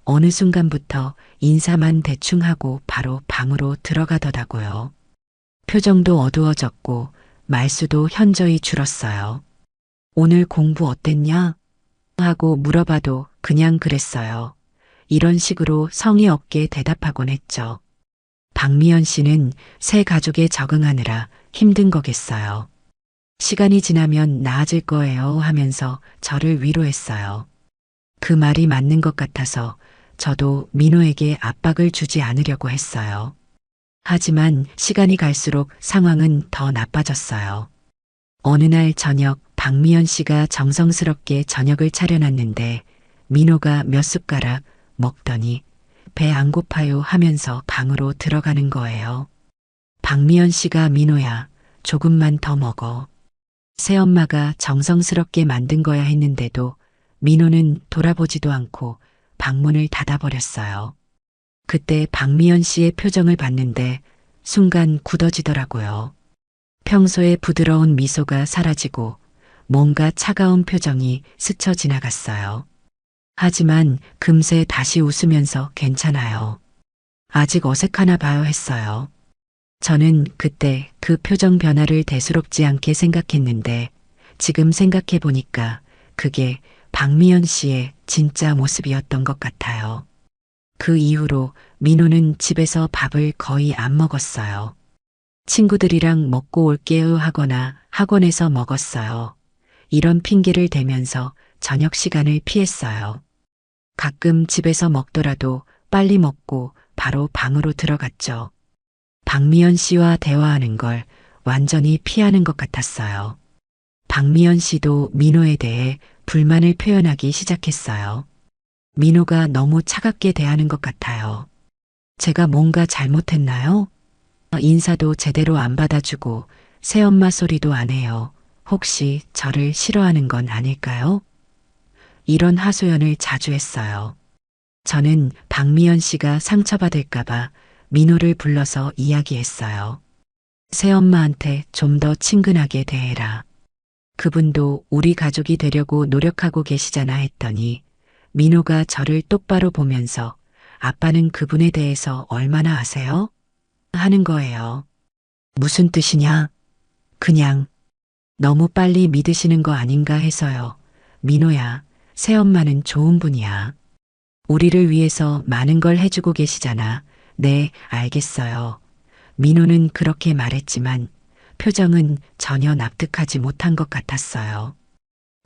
어느 순간부터 인사만 대충 하고 바로 방으로 들어가더라고요. 표정도 어두워졌고 말수도 현저히 줄었어요. 오늘 공부 어땠냐? 하고 물어봐도 그냥 그랬어요. 이런 식으로 성의 없게 대답하곤 했죠. 박미연 씨는 새 가족에 적응하느라 힘든 거겠어요. 시간이 지나면 나아질 거예요 하면서 저를 위로했어요. 그 말이 맞는 것 같아서 저도 민호에게 압박을 주지 않으려고 했어요. 하지만 시간이 갈수록 상황은 더 나빠졌어요. 어느 날 저녁 박미연 씨가 정성스럽게 저녁을 차려놨는데 민호가 몇 숟가락 먹더니 배 안 고파요 하면서 방으로 들어가는 거예요. 박미연 씨가 민호야, 조금만 더 먹어. 새엄마가 정성스럽게 만든 거야 했는데도 민호는 돌아보지도 않고 방문을 닫아버렸어요. 그때 박미연 씨의 표정을 봤는데 순간 굳어지더라고요. 평소에 부드러운 미소가 사라지고 뭔가 차가운 표정이 스쳐 지나갔어요. 하지만 금세 다시 웃으면서 괜찮아요. 아직 어색하나 봐요 했어요. 저는 그때 그 표정 변화를 대수롭지 않게 생각했는데 지금 생각해 보니까 그게 박미연 씨의 진짜 모습이었던 것 같아요. 그 이후로 민호는 집에서 밥을 거의 안 먹었어요. 친구들이랑 먹고 올게요 하거나 학원에서 먹었어요. 이런 핑계를 대면서 저녁 시간을 피했어요. 가끔 집에서 먹더라도 빨리 먹고 바로 방으로 들어갔죠. 박미연 씨와 대화하는 걸 완전히 피하는 것 같았어요. 박미연 씨도 민호에 대해 불만을 표현하기 시작했어요. 민호가 너무 차갑게 대하는 것 같아요. 제가 뭔가 잘못했나요? 인사도 제대로 안 받아주고 새엄마 소리도 안 해요. 혹시 저를 싫어하는 건 아닐까요? 이런 하소연을 자주 했어요. 저는 박미연 씨가 상처받을까봐 민호를 불러서 이야기했어요. 새엄마한테 좀 더 친근하게 대해라. 그분도 우리 가족이 되려고 노력하고 계시잖아 했더니 민호가 저를 똑바로 보면서 아빠는 그분에 대해서 얼마나 아세요? 하는 거예요. 무슨 뜻이냐? 그냥 너무 빨리 믿으시는 거 아닌가 해서요. 민호야, 새엄마는 좋은 분이야. 우리를 위해서 많은 걸 해주고 계시잖아. 네, 알겠어요. 민호는 그렇게 말했지만 표정은 전혀 납득하지 못한 것 같았어요.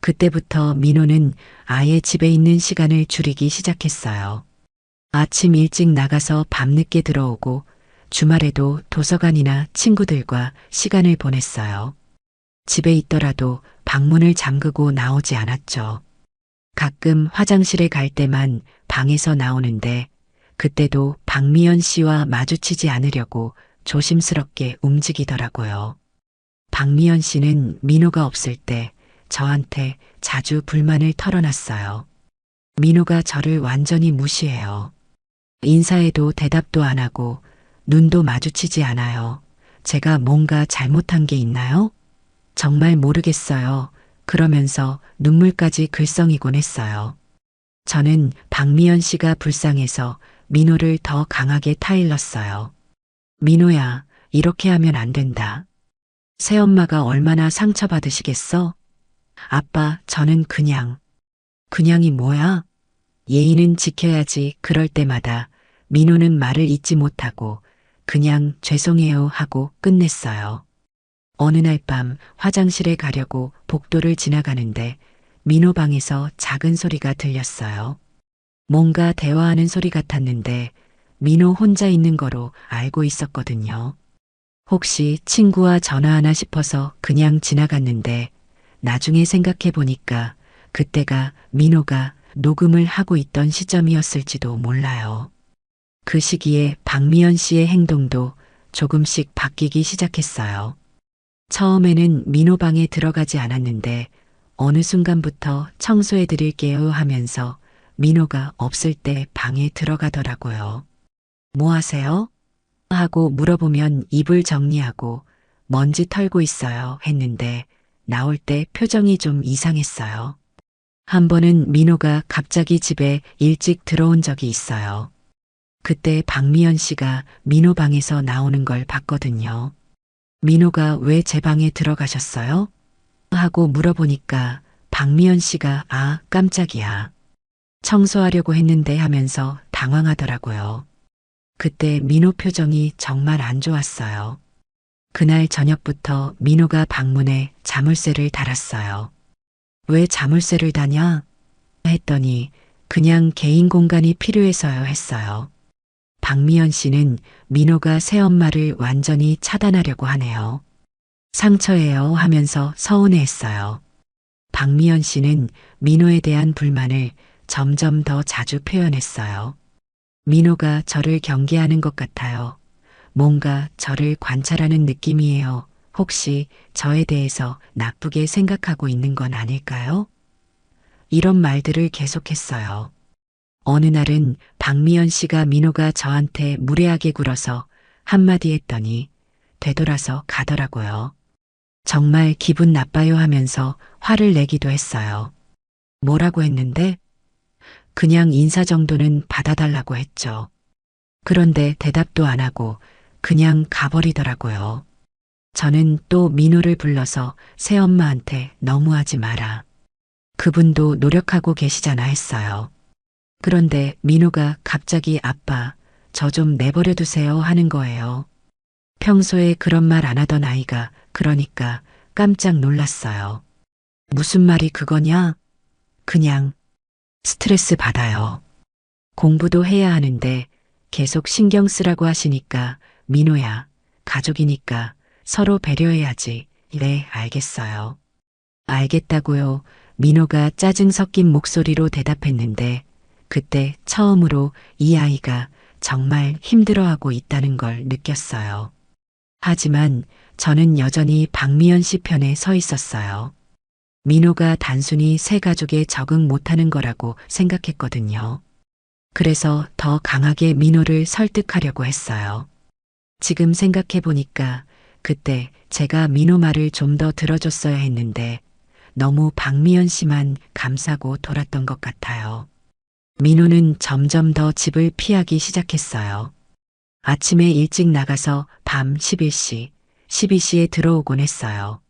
그때부터 민호는 아예 집에 있는 시간을 줄이기 시작했어요. 아침 일찍 나가서 밤늦게 들어오고 주말에도 도서관이나 친구들과 시간을 보냈어요. 집에 있더라도 방문을 잠그고 나오지 않았죠. 가끔 화장실에 갈 때만 방에서 나오는데 그때도 박미연 씨와 마주치지 않으려고 조심스럽게 움직이더라고요. 박미연 씨는 민호가 없을 때 저한테 자주 불만을 털어놨어요. 민호가 저를 완전히 무시해요. 인사해도 대답도 안 하고 눈도 마주치지 않아요. 제가 뭔가 잘못한 게 있나요? 정말 모르겠어요. 그러면서 눈물까지 글썽이곤 했어요. 저는 박미연 씨가 불쌍해서 민호를 더 강하게 타일렀어요. 민호야, 이렇게 하면 안 된다. 새엄마가 얼마나 상처받으시겠어? 아빠, 저는 그냥이 뭐야? 예의는 지켜야지. 그럴 때마다 민호는 말을 잇지 못하고 그냥 죄송해요 하고 끝냈어요. 어느 날 밤 화장실에 가려고 복도를 지나가는데 민호 방에서 작은 소리가 들렸어요. 뭔가 대화하는 소리 같았는데 민호 혼자 있는 거로 알고 있었거든요. 혹시 친구와 전화하나 싶어서 그냥 지나갔는데 나중에 생각해 보니까 그때가 민호가 녹음을 하고 있던 시점이었을지도 몰라요. 그 시기에 박미연 씨의 행동도 조금씩 바뀌기 시작했어요. 처음에는 민호 방에 들어가지 않았는데 어느 순간부터 청소해 드릴게요 하면서 민호가 없을 때 방에 들어가더라고요. 뭐 하세요? 하고 물어보면 이불 정리하고 먼지 털고 있어요 했는데 나올 때 표정이 좀 이상했어요. 한 번은 민호가 갑자기 집에 일찍 들어온 적이 있어요. 그때 박미연 씨가 민호 방에서 나오는 걸 봤거든요. 민호가 왜 제 방에 들어가셨어요? 하고 물어보니까 박미연 씨가 아, 깜짝이야. 청소하려고 했는데 하면서 당황하더라고요. 그때 민호 표정이 정말 안 좋았어요. 그날 저녁부터 민호가 방문에 자물쇠를 달았어요. 왜 자물쇠를 다냐? 했더니 그냥 개인 공간이 필요해서요 했어요. 박미연 씨는 민호가 새엄마를 완전히 차단하려고 하네요. 상처예요 하면서 서운해했어요. 박미연 씨는 민호에 대한 불만을 점점 더 자주 표현했어요. 민호가 저를 경계하는 것 같아요. 뭔가 저를 관찰하는 느낌이에요. 혹시 저에 대해서 나쁘게 생각하고 있는 건 아닐까요? 이런 말들을 계속했어요. 어느 날은 박미연 씨가 민호가 저한테 무례하게 굴어서 한마디 했더니 되돌아서 가더라고요. 정말 기분 나빠요 하면서 화를 내기도 했어요. 뭐라고 했는데? 그냥 인사 정도는 받아달라고 했죠. 그런데 대답도 안 하고 그냥 가버리더라고요. 저는 또 민호를 불러서 새엄마한테 너무하지 마라. 그분도 노력하고 계시잖아 했어요. 그런데 민호가 갑자기 아빠, 저 좀 내버려 두세요 하는 거예요. 평소에 그런 말 안 하던 아이가 그러니까 깜짝 놀랐어요. 무슨 말이 그거냐? 그냥 스트레스 받아요. 공부도 해야 하는데 계속 신경 쓰라고 하시니까 민호야, 가족이니까 서로 배려해야지. 네, 알겠어요. 알겠다고요. 민호가 짜증 섞인 목소리로 대답했는데 그때 처음으로 이 아이가 정말 힘들어하고 있다는 걸 느꼈어요. 하지만 저는 여전히 박미연 씨 편에 서 있었어요. 민호가 단순히 새 가족에 적응 못하는 거라고 생각했거든요. 그래서 더 강하게 민호를 설득하려고 했어요. 지금 생각해 보니까 그때 제가 민호 말을 좀 더 들어줬어야 했는데 너무 박미연 씨만 감싸고 돌았던 것 같아요. 민호는 점점 더 집을 피하기 시작했어요. 아침에 일찍 나가서 밤 11시, 12시에 들어오곤 했어요.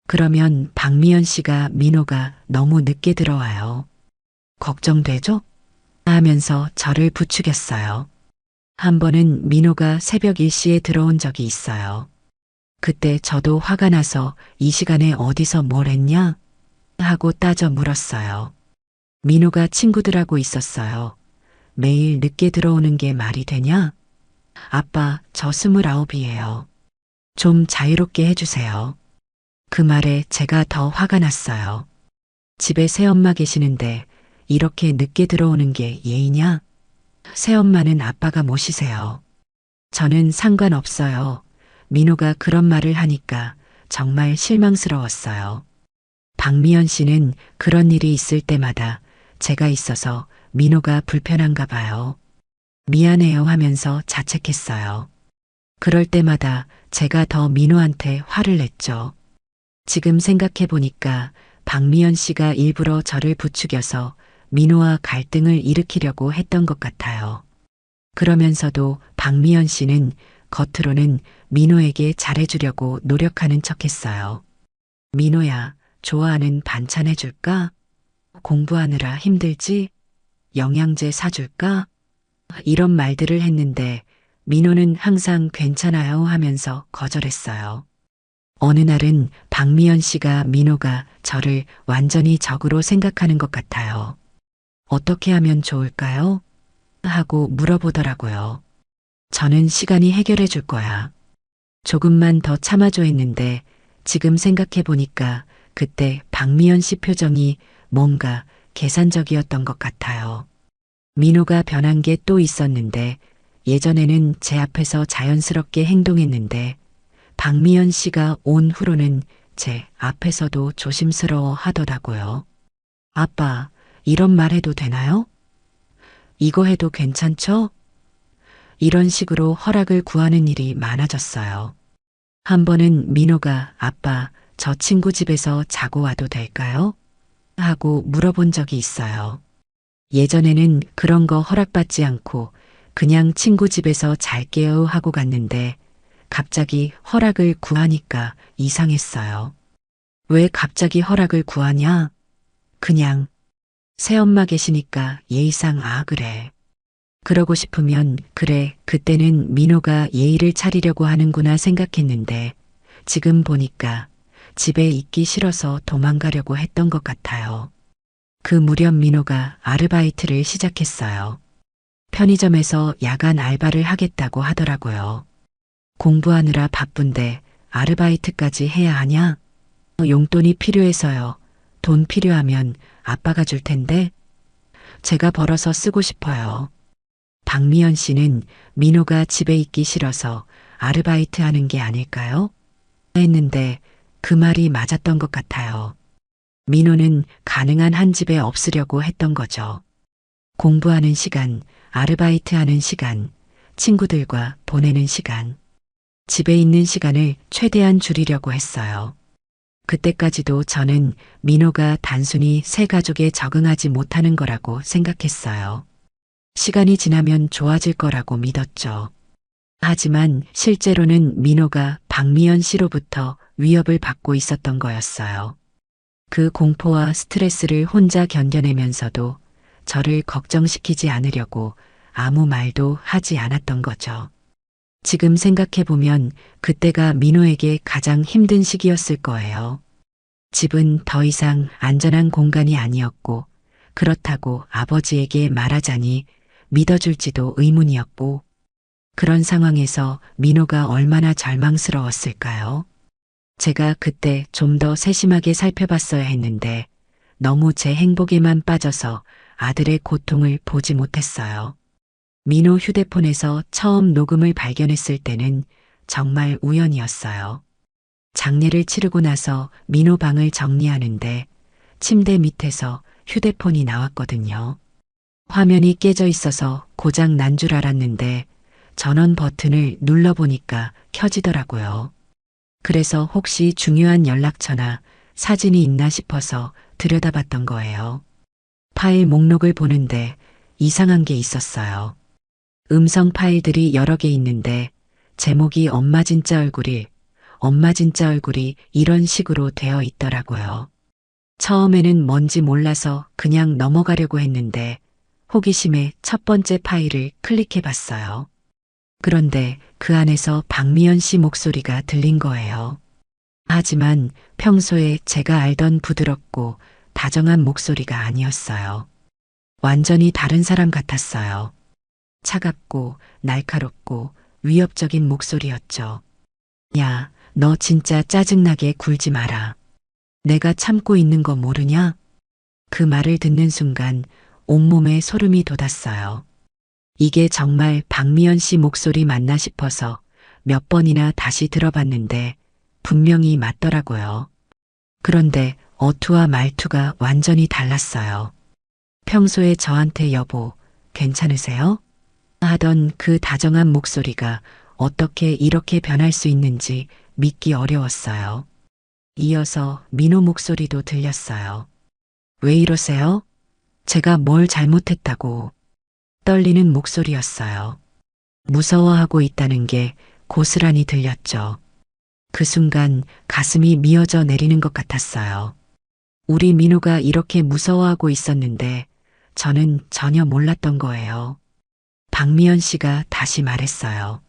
그러면 박미연 씨가 민호가 너무 늦게 들어와요. 걱정되죠? 하면서 저를 부추겼어요. 한 번은 민호가 새벽 1시에 들어온 적이 있어요. 그때 저도 화가 나서 이 시간에 어디서 뭘 했냐? 하고 따져 물었어요. 민호가 친구들하고 있었어요. 매일 늦게 들어오는 게 말이 되냐? 아빠, 저 29이에요. 좀 자유롭게 해주세요. 그 말에 제가 더 화가 났어요. 집에 새엄마 계시는데 이렇게 늦게 들어오는 게 예의냐? 새엄마는 아빠가 모시세요. 저는 상관없어요. 민호가 그런 말을 하니까 정말 실망스러웠어요. 박미연 씨는 그런 일이 있을 때마다 제가 있어서 민호가 불편한가 봐요. 미안해요 하면서 자책했어요. 그럴 때마다 제가 더 민호한테 화를 냈죠. 지금 생각해 보니까 박미연 씨가 일부러 저를 부추겨서 민호와 갈등을 일으키려고 했던 것 같아요. 그러면서도 박미연 씨는 겉으로는 민호에게 잘해주려고 노력하는 척 했어요. 민호야, 좋아하는 반찬 해줄까? 공부하느라 힘들지? 영양제 사줄까? 이런 말들을 했는데 민호는 항상 괜찮아요 하면서 거절했어요. 어느 날은 박미연 씨가 민호가 저를 완전히 적으로 생각하는 것 같아요. 어떻게 하면 좋을까요? 하고 물어보더라고요. 저는 시간이 해결해 줄 거야. 조금만 더 참아줘 했는데 지금 생각해 보니까 그때 박미연 씨 표정이 뭔가 계산적이었던 것 같아요. 민호가 변한 게 또 있었는데 예전에는 제 앞에서 자연스럽게 행동했는데 박미연 씨가 온 후로는 제 앞에서도 조심스러워 하더라고요. 아빠, 이런 말 해도 되나요? 이거 해도 괜찮죠? 이런 식으로 허락을 구하는 일이 많아졌어요. 한 번은 민호가 아빠, 저 친구 집에서 자고 와도 될까요? 하고 물어본 적이 있어요. 예전에는 그런 거 허락받지 않고 그냥 친구 집에서 잘게요 하고 갔는데 갑자기 허락을 구하니까 이상했어요. 왜 갑자기 허락을 구하냐? 그냥 새엄마 계시니까 예의상 그래. 그러고 싶으면 그래. 그때는 민호가 예의를 차리려고 하는구나 생각했는데 지금 보니까 집에 있기 싫어서 도망가려고 했던 것 같아요. 그 무렵 민호가 아르바이트를 시작했어요. 편의점에서 야간 알바를 하겠다고 하더라고요. 공부하느라 바쁜데 아르바이트까지 해야 하냐? 용돈이 필요해서요. 돈 필요하면 아빠가 줄 텐데 제가 벌어서 쓰고 싶어요. 박미연 씨는 민호가 집에 있기 싫어서 아르바이트 하는 게 아닐까요? 했는데 그 말이 맞았던 것 같아요. 민호는 가능한 한 집에 없으려고 했던 거죠. 공부하는 시간, 아르바이트 하는 시간, 친구들과 보내는 시간, 집에 있는 시간을 최대한 줄이려고 했어요. 그때까지도 저는 민호가 단순히 새 가족에 적응하지 못하는 거라고 생각했어요. 시간이 지나면 좋아질 거라고 믿었죠. 하지만 실제로는 민호가 박미연 씨로부터 위협을 받고 있었던 거였어요. 그 공포와 스트레스를 혼자 견뎌내면서도 저를 걱정시키지 않으려고 아무 말도 하지 않았던 거죠. 지금 생각해보면 그때가 민호에게 가장 힘든 시기였을 거예요. 집은 더 이상 안전한 공간이 아니었고 그렇다고 아버지에게 말하자니 믿어줄지도 의문이었고 그런 상황에서 민호가 얼마나 절망스러웠을까요? 제가 그때 좀 더 세심하게 살펴봤어야 했는데 너무 제 행복에만 빠져서 아들의 고통을 보지 못했어요. 민호 휴대폰에서 처음 녹음을 발견했을 때는 정말 우연이었어요. 장례를 치르고 나서 민호 방을 정리하는데 침대 밑에서 휴대폰이 나왔거든요. 화면이 깨져 있어서 고장 난 줄 알았는데 전원 버튼을 눌러보니까 켜지더라고요. 그래서 혹시 중요한 연락처나 사진이 있나 싶어서 들여다봤던 거예요. 파일 목록을 보는데 이상한 게 있었어요. 음성 파일들이 여러 개 있는데 제목이 엄마 진짜 얼굴이 이런 식으로 되어 있더라고요. 처음에는 뭔지 몰라서 그냥 넘어가려고 했는데 호기심에 첫 번째 파일을 클릭해 봤어요. 그런데 그 안에서 박미연 씨 목소리가 들린 거예요. 하지만 평소에 제가 알던 부드럽고 다정한 목소리가 아니었어요. 완전히 다른 사람 같았어요. 차갑고 날카롭고 위협적인 목소리였죠. 야, 너 진짜 짜증나게 굴지 마라. 내가 참고 있는 거 모르냐? 그 말을 듣는 순간 온몸에 소름이 돋았어요. 이게 정말 박미연 씨 목소리 맞나 싶어서 몇 번이나 다시 들어봤는데 분명히 맞더라고요. 그런데 어투와 말투가 완전히 달랐어요. 평소에 저한테 여보, 괜찮으세요? 하던 그 다정한 목소리가 어떻게 이렇게 변할 수 있는지 믿기 어려웠어요. 이어서 민호 목소리도 들렸어요. 왜 이러세요? 제가 뭘 잘못했다고. 떨리는 목소리였어요. 무서워하고 있다는 게 고스란히 들렸죠. 그 순간 가슴이 미어져 내리는 것 같았어요. 우리 민호가 이렇게 무서워하고 있었는데 저는 전혀 몰랐던 거예요. 박미연 씨가 다시 말했어요.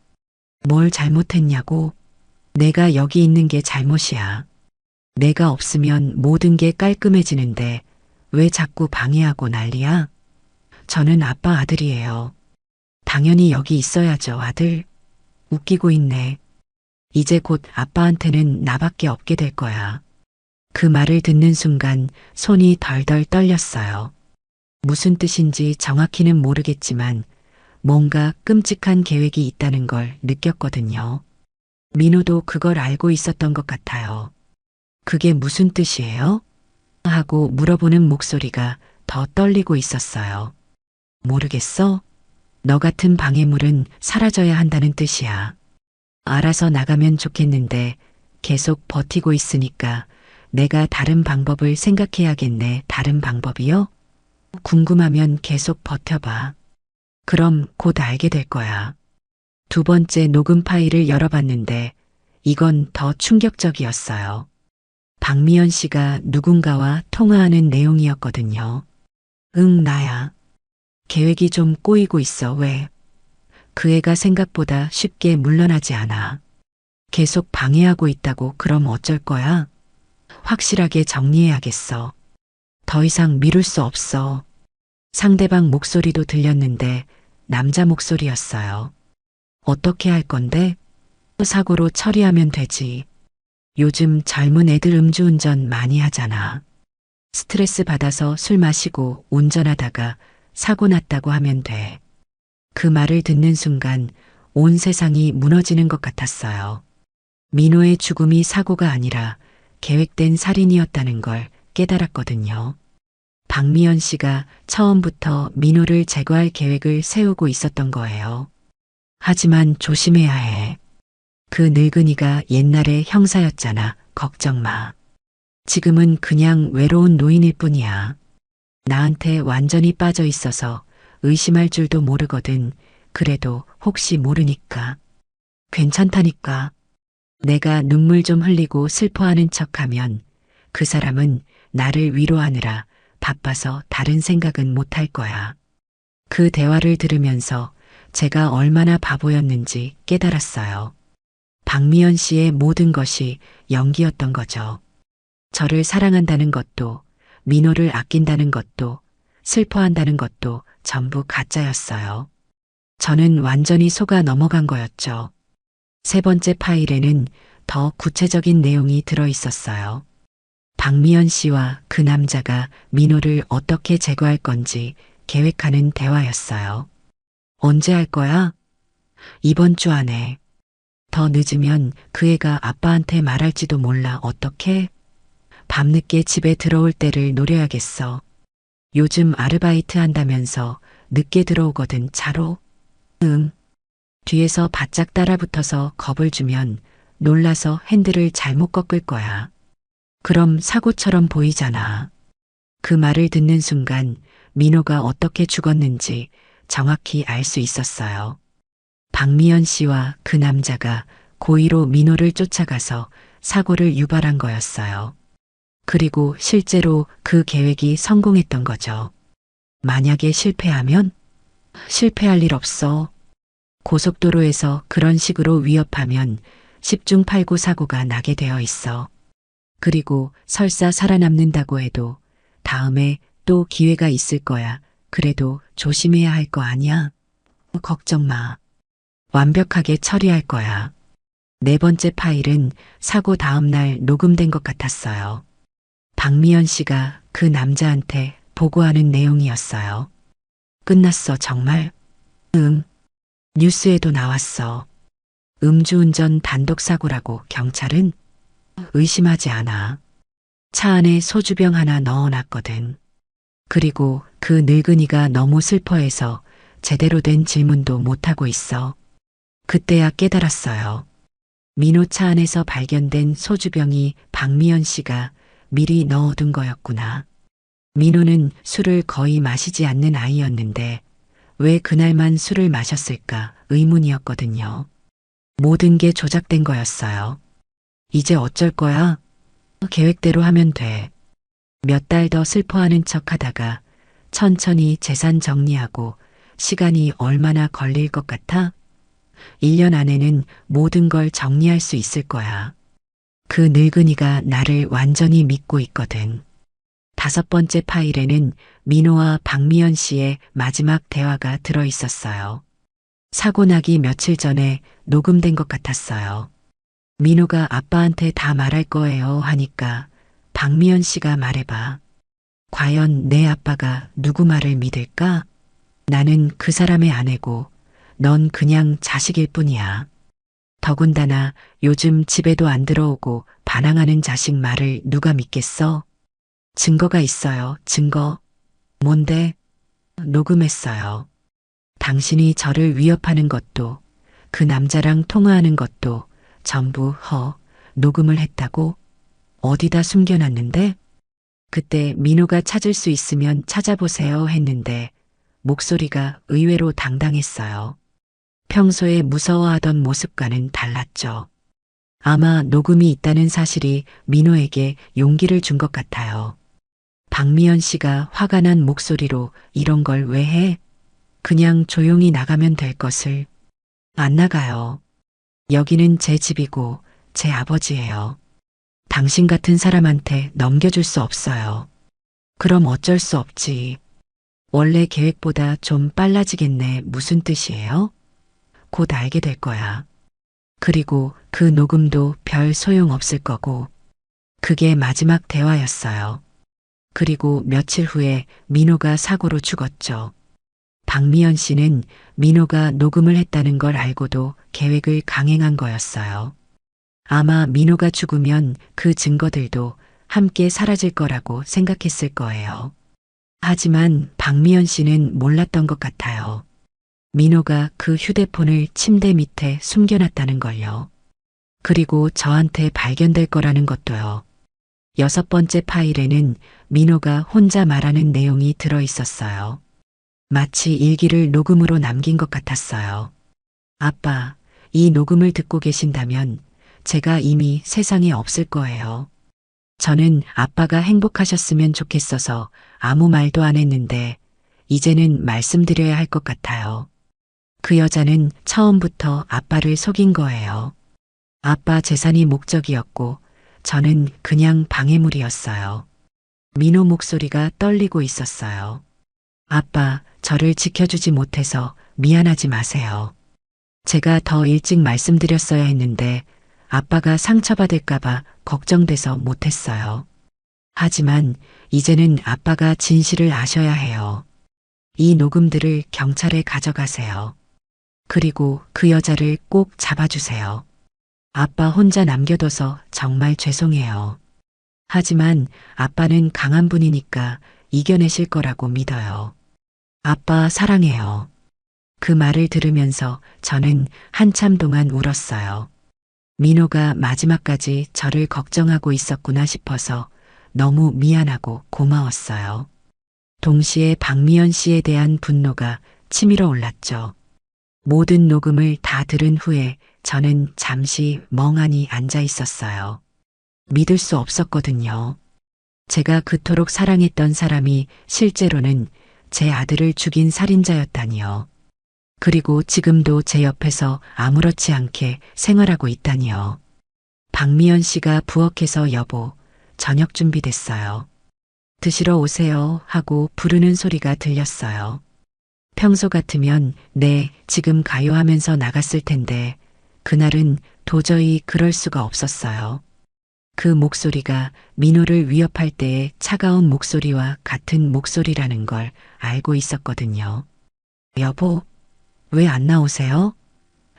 뭘 잘못했냐고? 내가 여기 있는 게 잘못이야. 내가 없으면 모든 게 깔끔해지는데 왜 자꾸 방해하고 난리야? 저는 아빠 아들이에요. 당연히 여기 있어야죠, 아들. 웃기고 있네. 이제 곧 아빠한테는 나밖에 없게 될 거야. 그 말을 듣는 순간 손이 덜덜 떨렸어요. 무슨 뜻인지 정확히는 모르겠지만 뭔가 끔찍한 계획이 있다는 걸 느꼈거든요. 민호도 그걸 알고 있었던 것 같아요. 그게 무슨 뜻이에요? 하고 물어보는 목소리가 더 떨리고 있었어요. 모르겠어? 너 같은 방해물은 사라져야 한다는 뜻이야. 알아서 나가면 좋겠는데 계속 버티고 있으니까 내가 다른 방법을 생각해야겠네. 다른 방법이요? 궁금하면 계속 버텨봐. 그럼 곧 알게 될 거야. 두 번째 녹음 파일을 열어봤는데 이건 더 충격적이었어요. 박미연 씨가 누군가와 통화하는 내용이었거든요. 응, 나야. 계획이 좀 꼬이고 있어. 왜? 그 애가 생각보다 쉽게 물러나지 않아. 계속 방해하고 있다고. 그럼 어쩔 거야? 확실하게 정리해야겠어. 더 이상 미룰 수 없어. 상대방 목소리도 들렸는데 남자 목소리였어요. 어떻게 할 건데? 사고로 처리하면 되지. 요즘 젊은 애들 음주운전 많이 하잖아. 스트레스 받아서 술 마시고 운전하다가 사고 났다고 하면 돼. 그 말을 듣는 순간 온 세상이 무너지는 것 같았어요. 민호의 죽음이 사고가 아니라 계획된 살인이었다는 걸 깨달았거든요. 박미연 씨가 처음부터 민호를 제거할 계획을 세우고 있었던 거예요. 하지만 조심해야 해. 그 늙은이가 옛날의 형사였잖아. 걱정 마. 지금은 그냥 외로운 노인일 뿐이야. 나한테 완전히 빠져 있어서 의심할 줄도 모르거든. 그래도 혹시 모르니까. 괜찮다니까. 내가 눈물 좀 흘리고 슬퍼하는 척하면 그 사람은 나를 위로하느라 바빠서 다른 생각은 못할 거야. 그 대화를 들으면서 제가 얼마나 바보였는지 깨달았어요. 박미연 씨의 모든 것이 연기였던 거죠. 저를 사랑한다는 것도, 민호를 아낀다는 것도, 슬퍼한다는 것도 전부 가짜였어요. 저는 완전히 속아 넘어간 거였죠. 세 번째 파일에는 더 구체적인 내용이 들어 있었어요. 박미연 씨와 그 남자가 민호를 어떻게 제거할 건지 계획하는 대화였어요. 언제 할 거야? 이번 주 안에. 더 늦으면 그 애가 아빠한테 말할지도 몰라. 어떻게? 밤늦게 집에 들어올 때를 노려야겠어. 요즘 아르바이트 한다면서 늦게 들어오거든. 차로? 응. 뒤에서 바짝 따라붙어서 겁을 주면 놀라서 핸들을 잘못 꺾을 거야. 그럼 사고처럼 보이잖아. 그 말을 듣는 순간 민호가 어떻게 죽었는지 정확히 알 수 있었어요. 박미연 씨와 그 남자가 고의로 민호를 쫓아가서 사고를 유발한 거였어요. 그리고 실제로 그 계획이 성공했던 거죠. 만약에 실패하면? 실패할 일 없어. 고속도로에서 그런 식으로 위협하면 10중 8구 사고가 나게 되어 있어. 그리고 설사 살아남는다고 해도 다음에 또 기회가 있을 거야. 그래도 조심해야 할 거 아니야? 걱정 마. 완벽하게 처리할 거야. 네 번째 파일은 사고 다음 날 녹음된 것 같았어요. 박미연 씨가 그 남자한테 보고하는 내용이었어요. 끝났어, 정말? 응. 뉴스에도 나왔어. 음주운전 단독사고라고. 경찰은? 의심하지 않아. 차 안에 소주병 하나 넣어놨거든. 그리고 그 늙은이가 너무 슬퍼해서 제대로 된 질문도 못하고 있어. 그때야 깨달았어요. 민호 차 안에서 발견된 소주병이 박미연 씨가 미리 넣어둔 거였구나. 민호는 술을 거의 마시지 않는 아이였는데 왜 그날만 술을 마셨을까 의문이었거든요. 모든 게 조작된 거였어요. 이제 어쩔 거야? 계획대로 하면 돼. 몇 달 더 슬퍼하는 척 하다가 천천히 재산 정리하고 시간이 얼마나 걸릴 것 같아? 1년 안에는 모든 걸 정리할 수 있을 거야. 그 늙은이가 나를 완전히 믿고 있거든. 다섯 번째 파일에는 민호와 박미연 씨의 마지막 대화가 들어 있었어요. 사고 나기 며칠 전에 녹음된 것 같았어요. 민호가 아빠한테 다 말할 거예요 하니까 박미연 씨가 말해봐. 과연 내 아빠가 누구 말을 믿을까? 나는 그 사람의 아내고 넌 그냥 자식일 뿐이야. 더군다나 요즘 집에도 안 들어오고 반항하는 자식 말을 누가 믿겠어? 증거가 있어요. 증거. 뭔데? 녹음했어요. 당신이 저를 위협하는 것도 그 남자랑 통화하는 것도 전부 녹음을 했다고? 어디다 숨겨놨는데? 그때 민호가 찾을 수 있으면 찾아보세요 했는데 목소리가 의외로 당당했어요. 평소에 무서워하던 모습과는 달랐죠. 아마 녹음이 있다는 사실이 민호에게 용기를 준 것 같아요. 박미연 씨가 화가 난 목소리로 이런 걸 왜 해? 그냥 조용히 나가면 될 것을. 안 나가요. 여기는 제 집이고 제 아버지예요. 당신 같은 사람한테 넘겨줄 수 없어요. 그럼 어쩔 수 없지. 원래 계획보다 좀 빨라지겠네. 무슨 뜻이에요? 곧 알게 될 거야. 그리고 그 녹음도 별 소용 없을 거고. 그게 마지막 대화였어요. 그리고 며칠 후에 민호가 사고로 죽었죠. 박미연 씨는 민호가 녹음을 했다는 걸 알고도 계획을 강행한 거였어요. 아마 민호가 죽으면 그 증거들도 함께 사라질 거라고 생각했을 거예요. 하지만 박미연 씨는 몰랐던 것 같아요. 민호가 그 휴대폰을 침대 밑에 숨겨놨다는 걸요. 그리고 저한테 발견될 거라는 것도요. 6번째 파일에는 민호가 혼자 말하는 내용이 들어 있었어요. 마치 일기를 녹음으로 남긴 것 같았어요. 아빠, 이 녹음을 듣고 계신다면 제가 이미 세상에 없을 거예요. 저는 아빠가 행복하셨으면 좋겠어서 아무 말도 안 했는데 이제는 말씀드려야 할 것 같아요. 그 여자는 처음부터 아빠를 속인 거예요. 아빠 재산이 목적이었고 저는 그냥 방해물이었어요. 민호 목소리가 떨리고 있었어요. 아빠, 저를 지켜주지 못해서 미안하지 마세요. 제가 더 일찍 말씀드렸어야 했는데 아빠가 상처받을까봐 걱정돼서 못했어요. 하지만 이제는 아빠가 진실을 아셔야 해요. 이 녹음들을 경찰에 가져가세요. 그리고 그 여자를 꼭 잡아주세요. 아빠 혼자 남겨둬서 정말 죄송해요. 하지만 아빠는 강한 분이니까 이겨내실 거라고 믿어요. 아빠 사랑해요. 그 말을 들으면서 저는 한참 동안 울었어요. 민호가 마지막까지 저를 걱정하고 있었구나 싶어서 너무 미안하고 고마웠어요. 동시에 박미연 씨에 대한 분노가 치밀어 올랐죠. 모든 녹음을 다 들은 후에 저는 잠시 멍하니 앉아 있었어요. 믿을 수 없었거든요. 제가 그토록 사랑했던 사람이 실제로는 제 아들을 죽인 살인자였다니요. 그리고 지금도 제 옆에서 아무렇지 않게 생활하고 있다니요. 박미연 씨가 부엌에서 여보, 저녁 준비됐어요. 드시러 오세요 하고 부르는 소리가 들렸어요. 평소 같으면 네, 지금 가요 하면서 나갔을 텐데 그날은 도저히 그럴 수가 없었어요. 그 목소리가 민호를 위협할 때의 차가운 목소리와 같은 목소리라는 걸 알고 있었거든요. 여보, 왜 안 나오세요?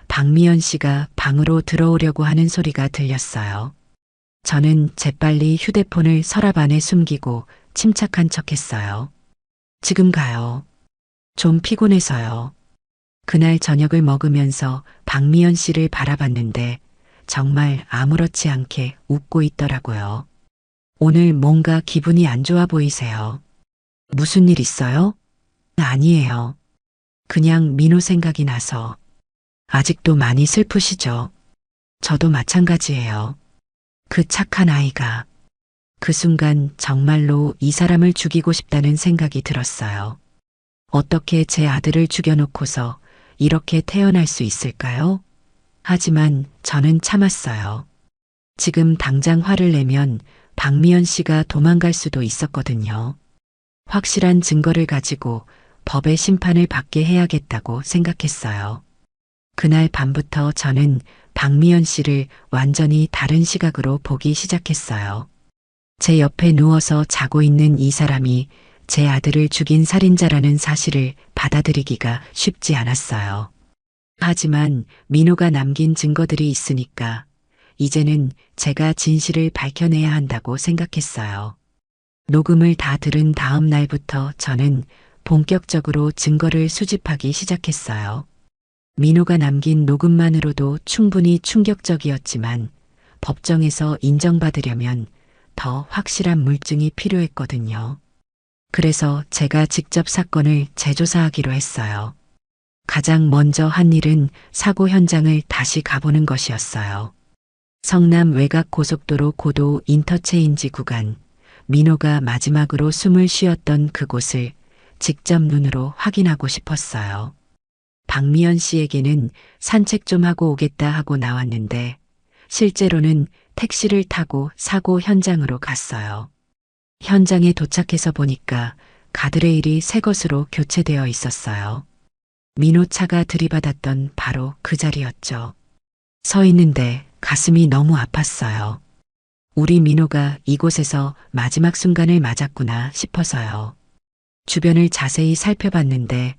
박미연 씨가 방으로 들어오려고 하는 소리가 들렸어요. 저는 재빨리 휴대폰을 서랍 안에 숨기고 침착한 척했어요. 지금 가요. 좀 피곤해서요. 그날 저녁을 먹으면서 박미연 씨를 바라봤는데 정말 아무렇지 않게 웃고 있더라고요. 오늘 뭔가 기분이 안 좋아 보이세요. 무슨 일 있어요? 아니에요. 그냥 민호 생각이 나서. 아직도 많이 슬프시죠? 저도 마찬가지예요. 그 착한 아이가. 그 순간 정말로 이 사람을 죽이고 싶다는 생각이 들었어요. 어떻게 제 아들을 죽여놓고서 이렇게 태어날 수 있을까요? 하지만 저는 참았어요. 지금 당장 화를 내면 박미연 씨가 도망갈 수도 있었거든요. 확실한 증거를 가지고 법의 심판을 받게 해야겠다고 생각했어요. 그날 밤부터 저는 박미연 씨를 완전히 다른 시각으로 보기 시작했어요. 제 옆에 누워서 자고 있는 이 사람이 제 아들을 죽인 살인자라는 사실을 받아들이기가 쉽지 않았어요. 하지만 민호가 남긴 증거들이 있으니까 이제는 제가 진실을 밝혀내야 한다고 생각했어요. 녹음을 다 들은 다음 날부터 저는 본격적으로 증거를 수집하기 시작했어요. 민호가 남긴 녹음만으로도 충분히 충격적이었지만 법정에서 인정받으려면 더 확실한 물증이 필요했거든요. 그래서 제가 직접 사건을 재조사하기로 했어요. 가장 먼저 한 일은 사고 현장을 다시 가보는 것이었어요. 성남 외곽 고속도로 고도 인터체인지 구간, 민호가 마지막으로 숨을 쉬었던 그곳을 직접 눈으로 확인하고 싶었어요. 박미연 씨에게는 산책 좀 하고 오겠다 하고 나왔는데 실제로는 택시를 타고 사고 현장으로 갔어요. 현장에 도착해서 보니까 가드레일이 새 것으로 교체되어 있었어요. 민호 차가 들이받았던 바로 그 자리였죠. 서 있는데 가슴이 너무 아팠어요. 우리 민호가 이곳에서 마지막 순간을 맞았구나 싶어서요. 주변을 자세히 살펴봤는데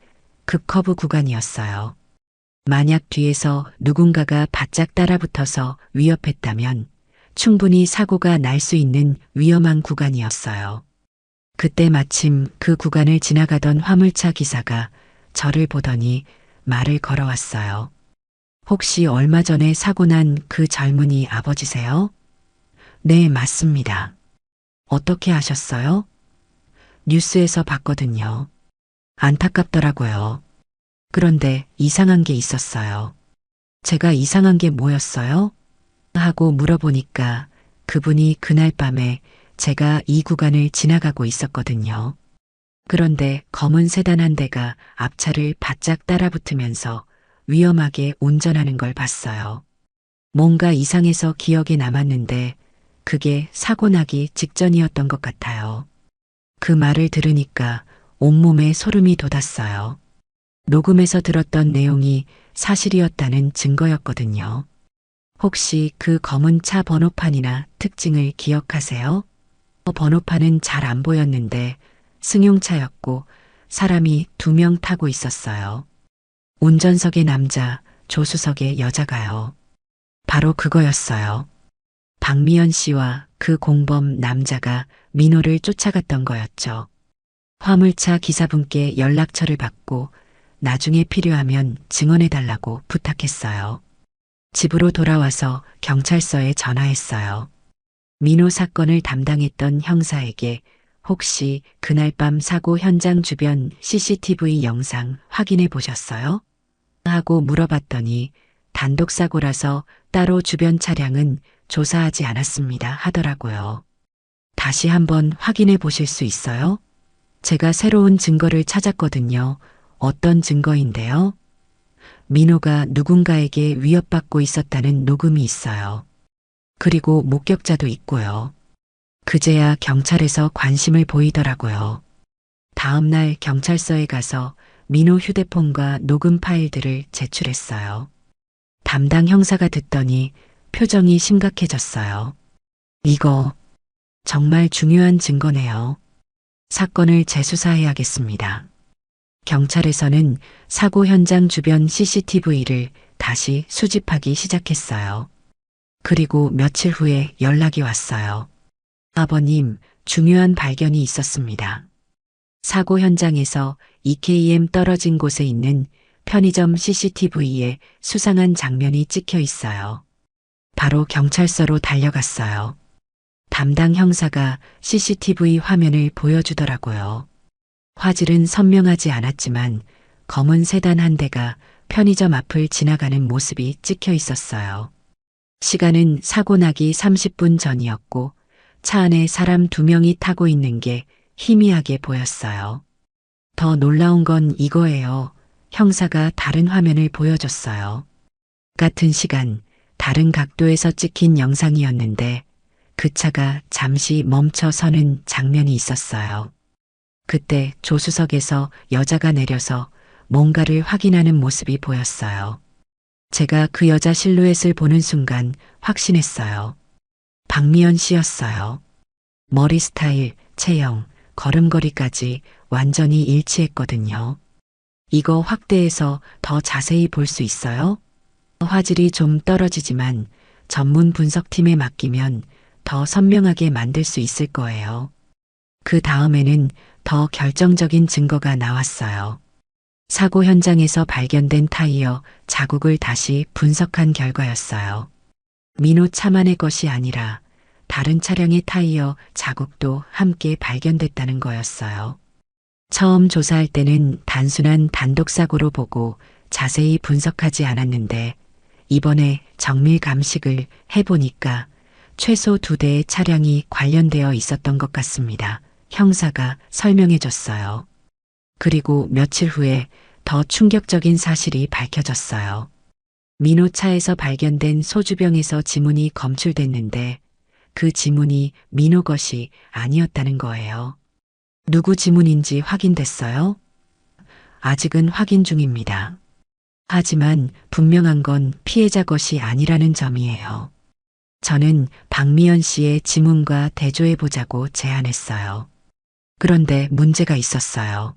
급커브 구간이었어요. 만약 뒤에서 누군가가 바짝 따라붙어서 위협했다면 충분히 사고가 날 수 있는 위험한 구간이었어요. 그때 마침 그 구간을 지나가던 화물차 기사가 저를 보더니 말을 걸어왔어요. 혹시 얼마 전에 사고 난 그 젊은이 아버지세요? 네, 맞습니다. 어떻게 아셨어요? 뉴스에서 봤거든요. 안타깝더라고요. 그런데 이상한 게 있었어요. 제가 이상한 게 뭐였어요? 하고 물어보니까 그분이 그날 밤에 제가 이 구간을 지나가고 있었거든요. 그런데 검은 세단 한 대가 앞차를 바짝 따라붙으면서 위험하게 운전하는 걸 봤어요. 뭔가 이상해서 기억에 남았는데 그게 사고 나기 직전이었던 것 같아요. 그 말을 들으니까 온몸에 소름이 돋았어요. 녹음에서 들었던 내용이 사실이었다는 증거였거든요. 혹시 그 검은 차 번호판이나 특징을 기억하세요? 번호판은 잘 안 보였는데 승용차였고 사람이 2명 타고 있었어요. 운전석에 남자, 조수석에 여자가요. 바로 그거였어요. 박미연 씨와 그 공범 남자가 민호를 쫓아갔던 거였죠. 화물차 기사분께 연락처를 받고 나중에 필요하면 증언해달라고 부탁했어요. 집으로 돌아와서 경찰서에 전화했어요. 민호 사건을 담당했던 형사에게 혹시 그날 밤 사고 현장 주변 CCTV 영상 확인해 보셨어요? 하고 물어봤더니 단독 사고라서 따로 주변 차량은 조사하지 않았습니다 하더라고요. 다시 한번 확인해 보실 수 있어요? 제가 새로운 증거를 찾았거든요. 어떤 증거인데요? 민호가 누군가에게 위협받고 있었다는 녹음이 있어요. 그리고 목격자도 있고요. 그제야 경찰에서 관심을 보이더라고요. 다음 날 경찰서에 가서 민호 휴대폰과 녹음 파일들을 제출했어요. 담당 형사가 듣더니 표정이 심각해졌어요. 이거 정말 중요한 증거네요. 사건을 재수사해야겠습니다. 경찰에서는 사고 현장 주변 CCTV를 다시 수집하기 시작했어요. 그리고 며칠 후에 연락이 왔어요. 아버님, 중요한 발견이 있었습니다. 사고 현장에서 EKM 떨어진 곳에 있는 편의점 CCTV에 수상한 장면이 찍혀 있어요. 바로 경찰서로 달려갔어요. 담당 형사가 CCTV 화면을 보여주더라고요. 화질은 선명하지 않았지만 검은 세단 한 대가 편의점 앞을 지나가는 모습이 찍혀 있었어요. 시간은 사고 나기 30분 전이었고 차 안에 사람 2명이 타고 있는 게 희미하게 보였어요. 더 놀라운 건 이거예요. 형사가 다른 화면을 보여줬어요. 같은 시간, 다른 각도에서 찍힌 영상이었는데 그 차가 잠시 멈춰 서는 장면이 있었어요. 그때 조수석에서 여자가 내려서 뭔가를 확인하는 모습이 보였어요. 제가 그 여자 실루엣을 보는 순간 확신했어요. 박미연 씨였어요. 머리 스타일, 체형, 걸음걸이까지 완전히 일치했거든요. 이거 확대해서 더 자세히 볼 수 있어요? 화질이 좀 떨어지지만 전문 분석팀에 맡기면 더 선명하게 만들 수 있을 거예요. 그 다음에는 더 결정적인 증거가 나왔어요. 사고 현장에서 발견된 타이어 자국을 다시 분석한 결과였어요. 민호 차만의 것이 아니라 다른 차량의 타이어 자국도 함께 발견됐다는 거였어요. 처음 조사할 때는 단순한 단독 사고로 보고 자세히 분석하지 않았는데 이번에 정밀 감식을 해보니까 최소 2대의 차량이 관련되어 있었던 것 같습니다. 형사가 설명해 줬어요. 그리고 며칠 후에 더 충격적인 사실이 밝혀졌어요. 민호 차에서 발견된 소주병에서 지문이 검출됐는데 그 지문이 민호 것이 아니었다는 거예요. 누구 지문인지 확인됐어요? 아직은 확인 중입니다. 하지만 분명한 건 피해자 것이 아니라는 점이에요. 저는 박미연 씨의 지문과 대조해 보자고 제안했어요. 그런데 문제가 있었어요.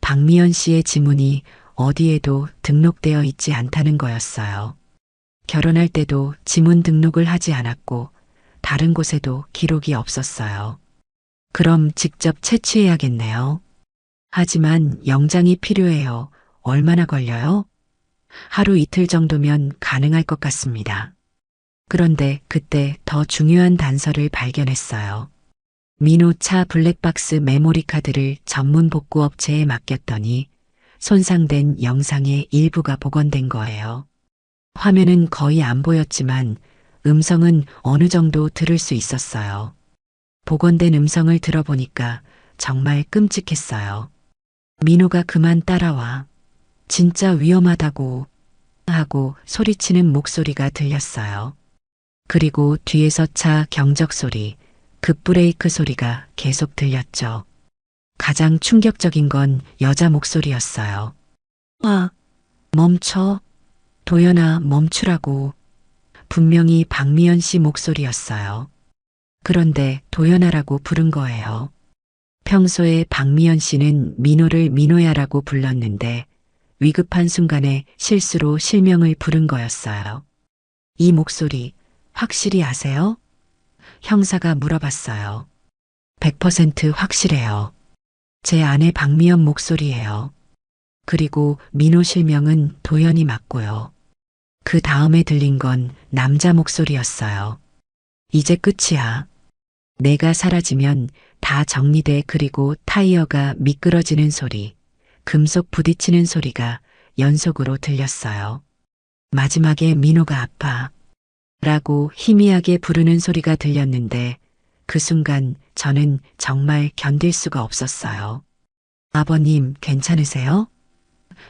박미연 씨의 지문이 어디에도 등록되어 있지 않다는 거였어요. 결혼할 때도 지문 등록을 하지 않았고 다른 곳에도 기록이 없었어요. 그럼 직접 채취해야겠네요. 하지만 영장이 필요해요. 얼마나 걸려요? 하루 이틀 정도면 가능할 것 같습니다. 그런데 그때 더 중요한 단서를 발견했어요. 민호 차 블랙박스 메모리 카드를 전문 복구 업체에 맡겼더니 손상된 영상의 일부가 복원된 거예요. 화면은 거의 안 보였지만 음성은 어느 정도 들을 수 있었어요. 복원된 음성을 들어보니까 정말 끔찍했어요. 민호가 그만 따라와. 진짜 위험하다고 하고 소리치는 목소리가 들렸어요. 그리고 뒤에서 차 경적 소리, 급브레이크 소리가 계속 들렸죠. 가장 충격적인 건 여자 목소리였어요. 아, 멈춰. 도연아, 멈추라고. 분명히 박미연 씨 목소리였어요. 그런데 도연아라고 부른 거예요. 평소에 박미연 씨는 민호를 민호야라고 불렀는데 위급한 순간에 실수로 실명을 부른 거였어요. 이 목소리 확실히 아세요? 형사가 물어봤어요. 100% 확실해요. 제 아내 박미연 목소리예요. 그리고 민호 실명은 도연이 맞고요. 그 다음에 들린 건 남자 목소리였어요. 이제 끝이야. 내가 사라지면 다 정리돼. 그리고 타이어가 미끄러지는 소리, 금속 부딪히는 소리가 연속으로 들렸어요. 마지막에 민호가 아파 라고 희미하게 부르는 소리가 들렸는데 그 순간 저는 정말 견딜 수가 없었어요. 아버님 괜찮으세요?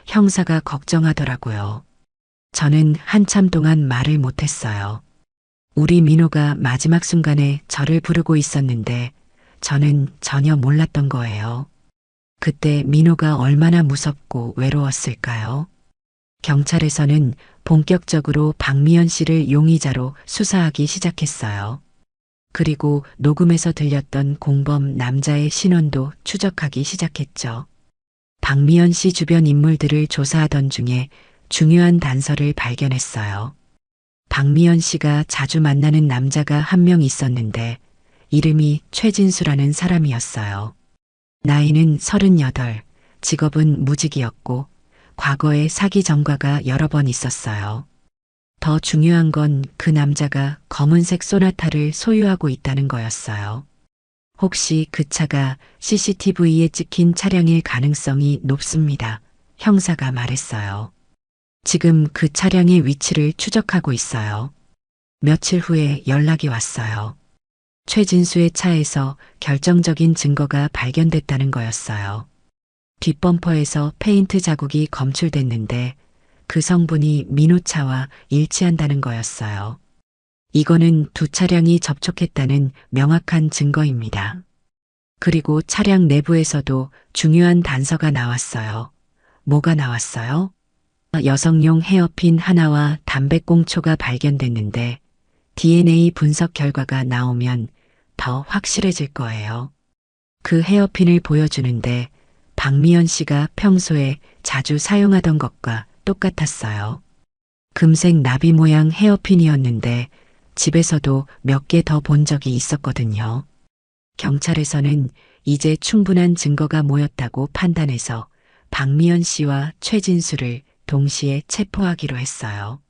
형사가 걱정하더라고요. 저는 한참 동안 말을 못했어요. 우리 민호가 마지막 순간에 저를 부르고 있었는데 저는 전혀 몰랐던 거예요. 그때 민호가 얼마나 무섭고 외로웠을까요? 경찰에서는 본격적으로 박미연 씨를 용의자로 수사하기 시작했어요. 그리고 녹음에서 들렸던 공범 남자의 신원도 추적하기 시작했죠. 박미연 씨 주변 인물들을 조사하던 중에 중요한 단서를 발견했어요. 박미연 씨가 자주 만나는 남자가 한 명 있었는데 이름이 최진수라는 사람이었어요. 나이는 38, 직업은 무직이었고 과거에 사기 전과가 여러 번 있었어요. 더 중요한 건 그 남자가 검은색 소나타를 소유하고 있다는 거였어요. 혹시 그 차가 CCTV에 찍힌 차량일 가능성이 높습니다. 형사가 말했어요. 지금 그 차량의 위치를 추적하고 있어요. 며칠 후에 연락이 왔어요. 최진수의 차에서 결정적인 증거가 발견됐다는 거였어요. 뒷범퍼에서 페인트 자국이 검출됐는데 그 성분이 민호 차와 일치한다는 거였어요. 이거는 두 차량이 접촉했다는 명확한 증거입니다. 그리고 차량 내부에서도 중요한 단서가 나왔어요. 뭐가 나왔어요? 여성용 헤어핀 하나와 담배꽁초가 발견됐는데 DNA 분석 결과가 나오면 더 확실해질 거예요. 그 헤어핀을 보여주는데 박미연 씨가 평소에 자주 사용하던 것과 똑같았어요. 금색 나비 모양 헤어핀이었는데 집에서도 몇 개 더 본 적이 있었거든요. 경찰에서는 이제 충분한 증거가 모였다고 판단해서 박미연 씨와 최진수를 동시에 체포하기로 했어요.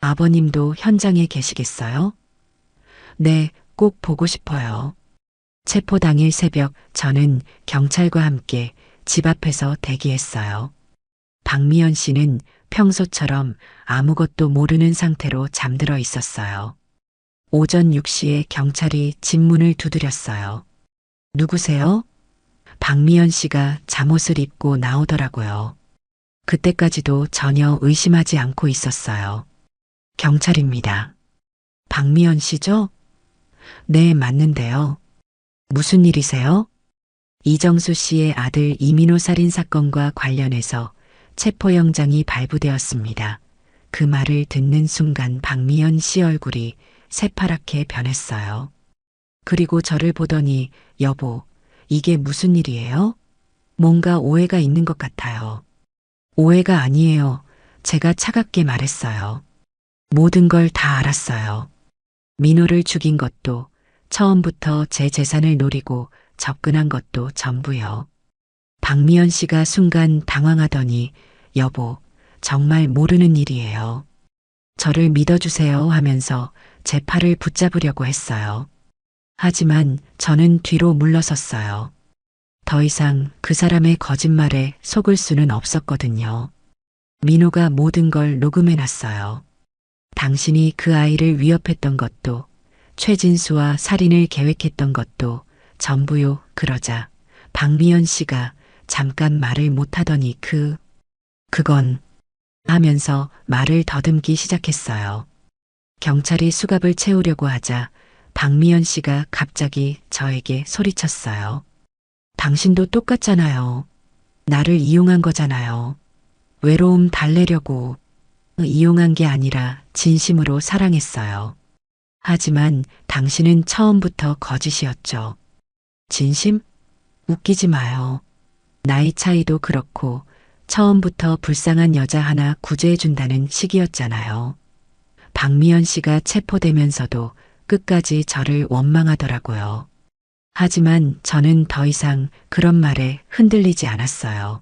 아버님도 현장에 계시겠어요? 네, 꼭 보고 싶어요. 체포 당일 새벽 저는 경찰과 함께 집 앞에서 대기했어요. 박미연 씨는 평소처럼 아무것도 모르는 상태로 잠들어 있었어요. 오전 6시에 경찰이 집 문을 두드렸어요. 누구세요? 박미연 씨가 잠옷을 입고 나오더라고요. 그때까지도 전혀 의심하지 않고 있었어요. 경찰입니다. 박미연 씨죠? 네, 맞는데요. 무슨 일이세요? 이정수 씨의 아들 이민호 살인 사건과 관련해서 체포영장이 발부되었습니다. 그 말을 듣는 순간 박미연 씨 얼굴이 새파랗게 변했어요. 그리고 저를 보더니 여보, 이게 무슨 일이에요? 뭔가 오해가 있는 것 같아요. 오해가 아니에요. 제가 차갑게 말했어요. 모든 걸 다 알았어요. 민호를 죽인 것도 처음부터 제 재산을 노리고 접근한 것도 전부요. 박미연 씨가 순간 당황하더니 여보, 정말 모르는 일이에요. 저를 믿어주세요 하면서 제 팔을 붙잡으려고 했어요. 하지만 저는 뒤로 물러섰어요. 더 이상 그 사람의 거짓말에 속을 수는 없었거든요. 민호가 모든 걸 녹음해놨어요. 당신이 그 아이를 위협했던 것도, 최진수와 살인을 계획했던 것도 전부요. 그러자 박미연 씨가 잠깐 말을 못하더니 그건 하면서 말을 더듬기 시작했어요. 경찰이 수갑을 채우려고 하자 박미연 씨가 갑자기 저에게 소리쳤어요. 당신도 똑같잖아요. 나를 이용한 거잖아요. 외로움 달래려고. 이용한 게 아니라 진심으로 사랑했어요. 하지만 당신은 처음부터 거짓이었죠. 진심? 웃기지 마요. 나이 차이도 그렇고 처음부터 불쌍한 여자 하나 구제해준다는 식이었잖아요. 박미연 씨가 체포되면서도 끝까지 저를 원망하더라고요. 하지만 저는 더 이상 그런 말에 흔들리지 않았어요.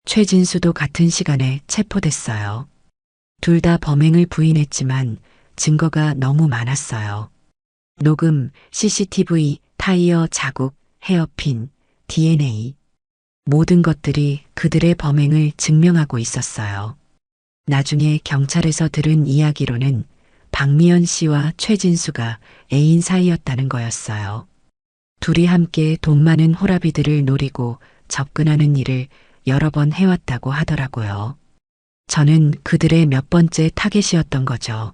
최진수도 같은 시간에 체포됐어요. 둘 다 범행을 부인했지만 증거가 너무 많았어요. 녹음, CCTV, 타이어 자국, 헤어핀, DNA. 모든 것들이 그들의 범행을 증명하고 있었어요. 나중에 경찰에서 들은 이야기로는 박미연 씨와 최진수가 애인 사이였다는 거였어요. 둘이 함께 돈 많은 호라비들을 노리고 접근하는 일을 여러 번 해왔다고 하더라고요. 저는 그들의 몇 번째 타겟이었던 거죠.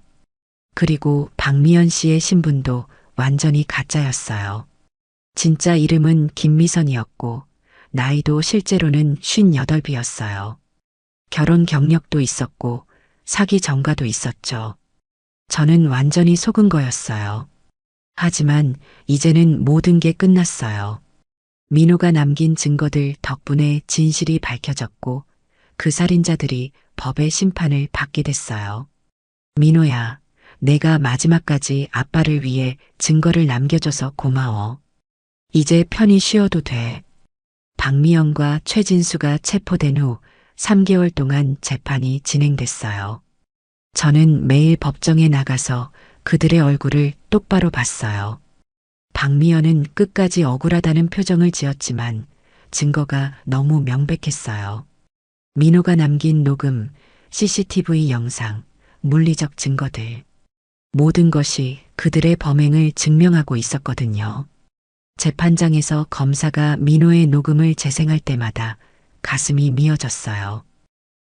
그리고 박미연 씨의 신분도 완전히 가짜였어요. 진짜 이름은 김미선이었고 나이도 실제로는 58이었어요. 결혼 경력도 있었고 사기 전과도 있었죠. 저는 완전히 속은 거였어요. 하지만 이제는 모든 게 끝났어요. 민호가 남긴 증거들 덕분에 진실이 밝혀졌고 그 살인자들이 법의 심판을 받게 됐어요. 민호야, 내가 마지막까지 아빠를 위해 증거를 남겨줘서 고마워. 이제 편히 쉬어도 돼. 박미연과 최진수가 체포된 후 3개월 동안 재판이 진행됐어요. 저는 매일 법정에 나가서 그들의 얼굴을 똑바로 봤어요. 박미연은 끝까지 억울하다는 표정을 지었지만 증거가 너무 명백했어요. 민호가 남긴 녹음, CCTV 영상, 물리적 증거들. 모든 것이 그들의 범행을 증명하고 있었거든요. 재판장에서 검사가 민호의 녹음을 재생할 때마다 가슴이 미어졌어요.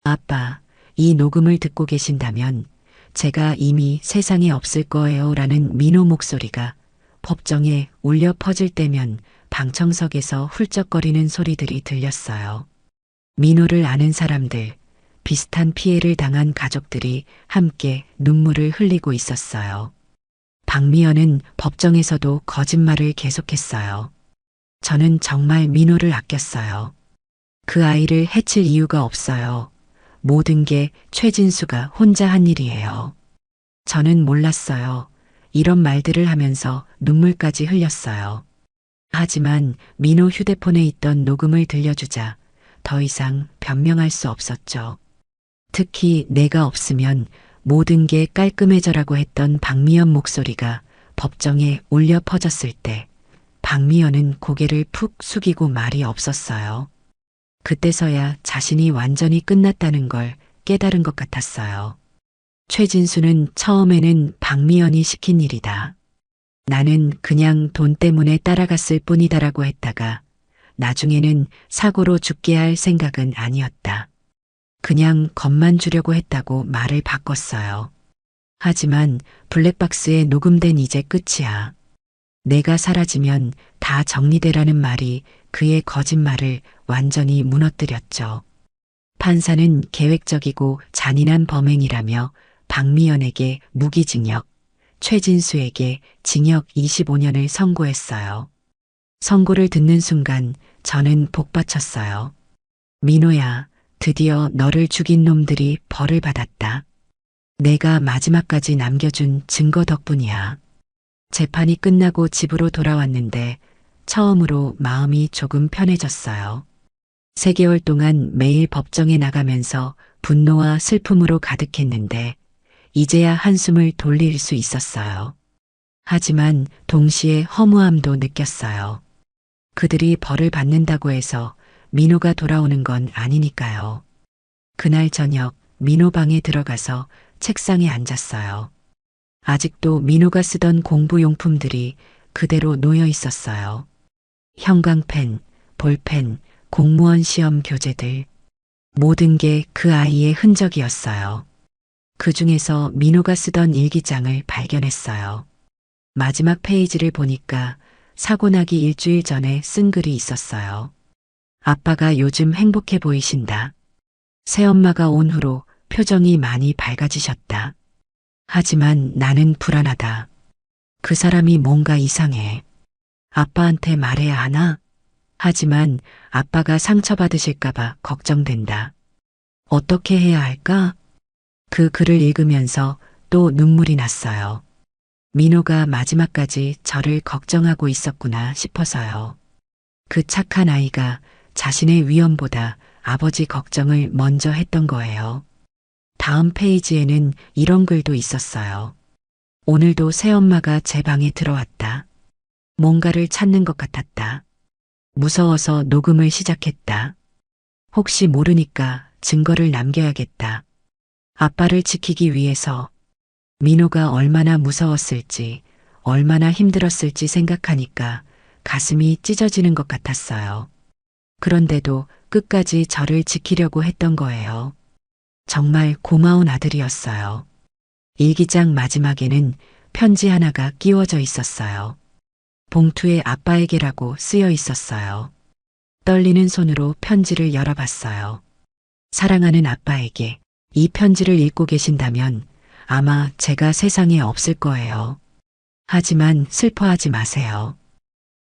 아빠, 이 녹음을 듣고 계신다면 제가 이미 세상에 없을 거예요 라는 민호 목소리가 법정에 울려 퍼질 때면 방청석에서 훌쩍거리는 소리들이 들렸어요. 민호를 아는 사람들, 비슷한 피해를 당한 가족들이 함께 눈물을 흘리고 있었어요. 박미연은 법정에서도 거짓말을 계속했어요. 저는 정말 민호를 아꼈어요. 그 아이를 해칠 이유가 없어요. 모든 게 최진수가 혼자 한 일이에요. 저는 몰랐어요. 이런 말들을 하면서 눈물까지 흘렸어요. 하지만 민호 휴대폰에 있던 녹음을 들려주자 더 이상 변명할 수 없었죠. 특히 내가 없으면 모든 게 깔끔해져라고 했던 박미연 목소리가 법정에 울려 퍼졌을 때 박미연은 고개를 푹 숙이고 말이 없었어요. 그때서야 자신이 완전히 끝났다는 걸 깨달은 것 같았어요. 최진수는 처음에는 박미연이 시킨 일이다. 나는 그냥 돈 때문에 따라갔을 뿐이다라고 했다가 나중에는 사고로 죽게 할 생각은 아니었다. 그냥 겁만 주려고 했다고 말을 바꿨어요. 하지만 블랙박스에 녹음된 이제 끝이야. 내가 사라지면 다 정리되라는 말이 그의 거짓말을 완전히 무너뜨렸죠. 판사는 계획적이고 잔인한 범행이라며 박미연에게 무기징역, 최진수에게 징역 25년을 선고했어요. 선고를 듣는 순간 저는 복받쳤어요. 민호야, 드디어 너를 죽인 놈들이 벌을 받았다. 내가 마지막까지 남겨준 증거 덕분이야. 재판이 끝나고 집으로 돌아왔는데 처음으로 마음이 조금 편해졌어요. 3개월 동안 매일 법정에 나가면서 분노와 슬픔으로 가득했는데 이제야 한숨을 돌릴 수 있었어요. 하지만 동시에 허무함도 느꼈어요. 그들이 벌을 받는다고 해서 민호가 돌아오는 건 아니니까요. 그날 저녁 민호 방에 들어가서 책상에 앉았어요. 아직도 민호가 쓰던 공부용품들이 그대로 놓여 있었어요. 형광펜, 볼펜, 공무원 시험 교재들. 모든 게 그 아이의 흔적이었어요. 그 중에서 민호가 쓰던 일기장을 발견했어요. 마지막 페이지를 보니까 사고 나기 일주일 전에 쓴 글이 있었어요. 아빠가 요즘 행복해 보이신다. 새엄마가 온 후로 표정이 많이 밝아지셨다. 하지만 나는 불안하다. 그 사람이 뭔가 이상해. 아빠한테 말해야 하나? 하지만 아빠가 상처받으실까봐 걱정된다. 어떻게 해야 할까? 그 글을 읽으면서 또 눈물이 났어요. 민호가 마지막까지 저를 걱정하고 있었구나 싶어서요. 그 착한 아이가 자신의 위험보다 아버지 걱정을 먼저 했던 거예요. 다음 페이지에는 이런 글도 있었어요. 오늘도 새엄마가 제 방에 들어왔다. 뭔가를 찾는 것 같았다. 무서워서 녹음을 시작했다. 혹시 모르니까 증거를 남겨야겠다. 아빠를 지키기 위해서. 민호가 얼마나 무서웠을지, 얼마나 힘들었을지 생각하니까 가슴이 찢어지는 것 같았어요. 그런데도 끝까지 저를 지키려고 했던 거예요. 정말 고마운 아들이었어요. 일기장 마지막에는 편지 하나가 끼워져 있었어요. 봉투에 아빠에게라고 쓰여 있었어요. 떨리는 손으로 편지를 열어봤어요. 사랑하는 아빠에게 이 편지를 읽고 계신다면 아마 제가 세상에 없을 거예요. 하지만 슬퍼하지 마세요.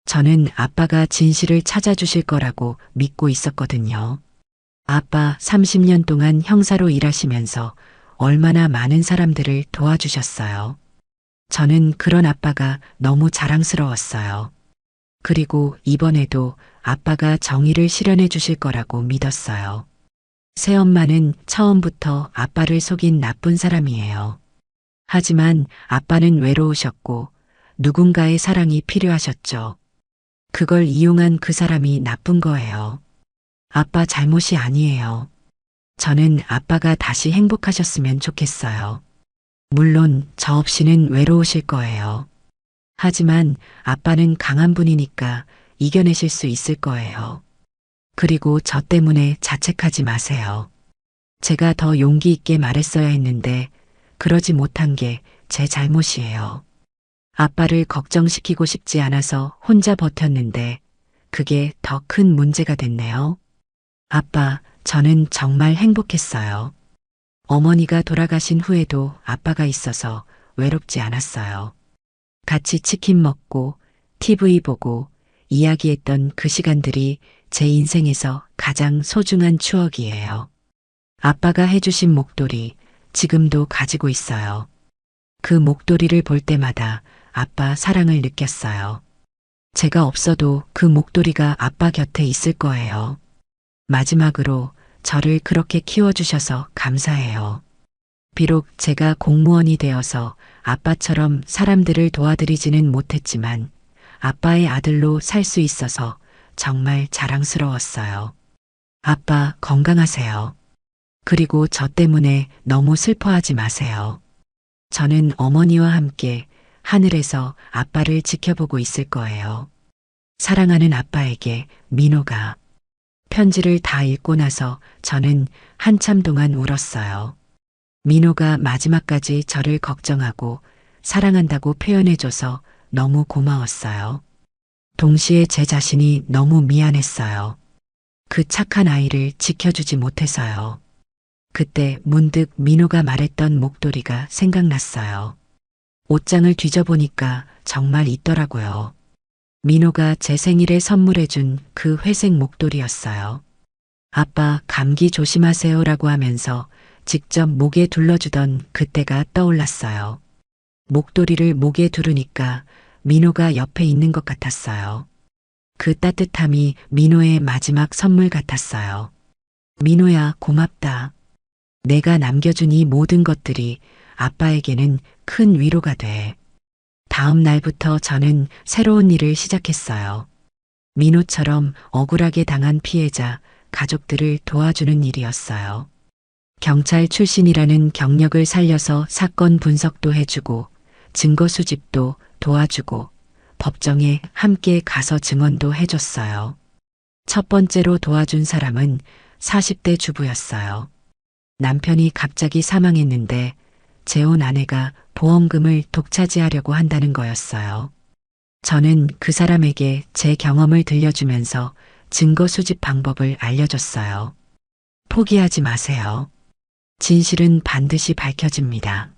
저는 아빠가 진실을 찾아주실 거라고 믿고 있었거든요. 아빠 30년 동안 형사로 일하시면서 얼마나 많은 사람들을 도와주셨어요. 저는 그런 아빠가 너무 자랑스러웠어요. 그리고 이번에도 아빠가 정의를 실현해 주실 거라고 믿었어요. 새엄마는 처음부터 아빠를 속인 나쁜 사람이에요. 하지만 아빠는 외로우셨고 누군가의 사랑이 필요하셨죠. 그걸 이용한 그 사람이 나쁜 거예요. 아빠 잘못이 아니에요. 저는 아빠가 다시 행복하셨으면 좋겠어요. 물론 저 없이는 외로우실 거예요. 하지만 아빠는 강한 분이니까 이겨내실 수 있을 거예요. 그리고 저 때문에 자책하지 마세요. 제가 더 용기 있게 말했어야 했는데 그러지 못한 게 제 잘못이에요. 아빠를 걱정시키고 싶지 않아서 혼자 버텼는데 그게 더 큰 문제가 됐네요. 아빠, 저는 정말 행복했어요. 어머니가 돌아가신 후에도 아빠가 있어서 외롭지 않았어요. 같이 치킨 먹고 TV 보고 이야기했던 그 시간들이 제 인생에서 가장 소중한 추억이에요. 아빠가 해주신 목도리 지금도 가지고 있어요. 그 목도리를 볼 때마다 아빠 사랑을 느꼈어요. 제가 없어도 그 목도리가 아빠 곁에 있을 거예요. 마지막으로 저를 그렇게 키워주셔서 감사해요. 비록 제가 공무원이 되어서 아빠처럼 사람들을 도와드리지는 못했지만 아빠의 아들로 살 수 있어서 정말 자랑스러웠어요. 아빠 건강하세요. 그리고 저 때문에 너무 슬퍼하지 마세요. 저는 어머니와 함께 하늘에서 아빠를 지켜보고 있을 거예요. 사랑하는 아빠에게 민호가. 편지를 다 읽고 나서 저는 한참 동안 울었어요. 민호가 마지막까지 저를 걱정하고 사랑한다고 표현해줘서 너무 고마웠어요. 동시에 제 자신이 너무 미안했어요. 그 착한 아이를 지켜주지 못해서요. 그때 문득 민호가 말했던 목도리가 생각났어요. 옷장을 뒤져보니까 정말 있더라고요. 민호가 제 생일에 선물해준 그 회색 목도리였어요. 아빠 감기 조심하세요라고 하면서 직접 목에 둘러주던 그때가 떠올랐어요. 목도리를 목에 두르니까 민호가 옆에 있는 것 같았어요. 그 따뜻함이 민호의 마지막 선물 같았어요. 민호야, 고맙다. 내가 남겨준 이 모든 것들이 아빠에게는 큰 위로가 돼. 다음 날부터 저는 새로운 일을 시작했어요. 민호처럼 억울하게 당한 피해자, 가족들을 도와주는 일이었어요. 경찰 출신이라는 경력을 살려서 사건 분석도 해주고 증거 수집도 도와주고 법정에 함께 가서 증언도 해줬어요. 첫 번째로 도와준 사람은 40대 주부였어요. 남편이 갑자기 사망했는데 재혼 아내가 보험금을 독차지하려고 한다는 거였어요. 저는 그 사람에게 제 경험을 들려주면서 증거 수집 방법을 알려줬어요. 포기하지 마세요. 진실은 반드시 밝혀집니다.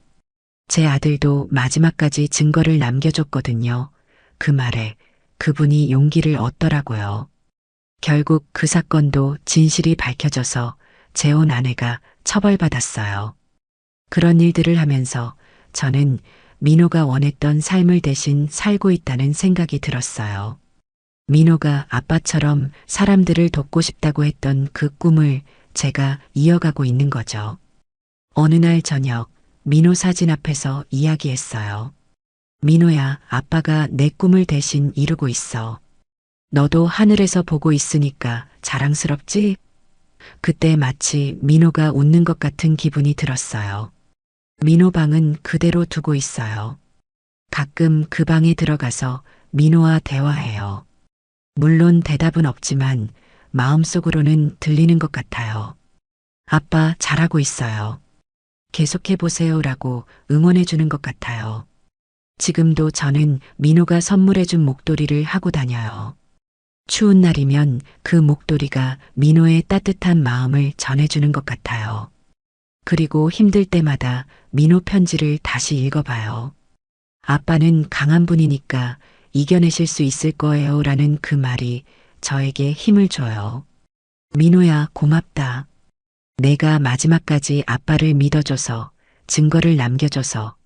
제 아들도 마지막까지 증거를 남겨줬거든요. 그 말에 그분이 용기를 얻더라고요. 결국 그 사건도 진실이 밝혀져서 재혼 아내가 처벌받았어요. 그런 일들을 하면서 저는 민호가 원했던 삶을 대신 살고 있다는 생각이 들었어요. 민호가 아빠처럼 사람들을 돕고 싶다고 했던 그 꿈을 제가 이어가고 있는 거죠. 어느 날 저녁 민호 사진 앞에서 이야기했어요. 민호야, 아빠가 내 꿈을 대신 이루고 있어. 너도 하늘에서 보고 있으니까 자랑스럽지? 그때 마치 민호가 웃는 것 같은 기분이 들었어요. 민호 방은 그대로 두고 있어요. 가끔 그 방에 들어가서 민호와 대화해요. 물론 대답은 없지만 마음속으로는 들리는 것 같아요. 아빠 잘하고 있어요. 계속해보세요라고 응원해주는 것 같아요. 지금도 저는 민호가 선물해준 목도리를 하고 다녀요. 추운 날이면 그 목도리가 민호의 따뜻한 마음을 전해주는 것 같아요. 그리고 힘들 때마다 민호 편지를 다시 읽어봐요. 아빠는 강한 분이니까 이겨내실 수 있을 거예요 라는 그 말이 저에게 힘을 줘요. 민호야, 고맙다. 내가 마지막까지 아빠를 믿어줘서, 증거를 남겨줘서,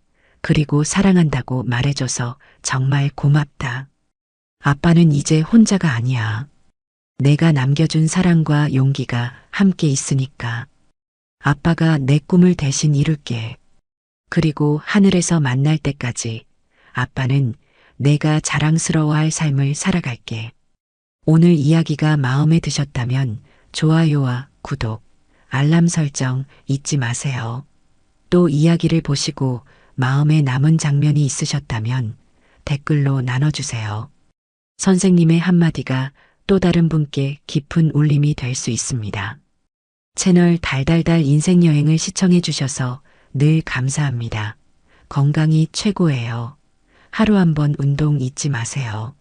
그리고 사랑한다고 말해줘서 정말 고맙다. 아빠는 이제 혼자가 아니야. 내가 남겨준 사랑과 용기가 함께 있으니까. 아빠가 내 꿈을 대신 이룰게. 그리고 하늘에서 만날 때까지 아빠는 내가 자랑스러워할 삶을 살아갈게. 오늘 이야기가 마음에 드셨다면 좋아요와 구독, 알람 설정 잊지 마세요. 또 이야기를 보시고 마음에 남은 장면이 있으셨다면 댓글로 나눠주세요. 선생님의 한마디가 또 다른 분께 깊은 울림이 될 수 있습니다. 채널 달달달 인생여행을 시청해 주셔서 늘 감사합니다. 건강이 최고예요. 하루 한번 운동 잊지 마세요.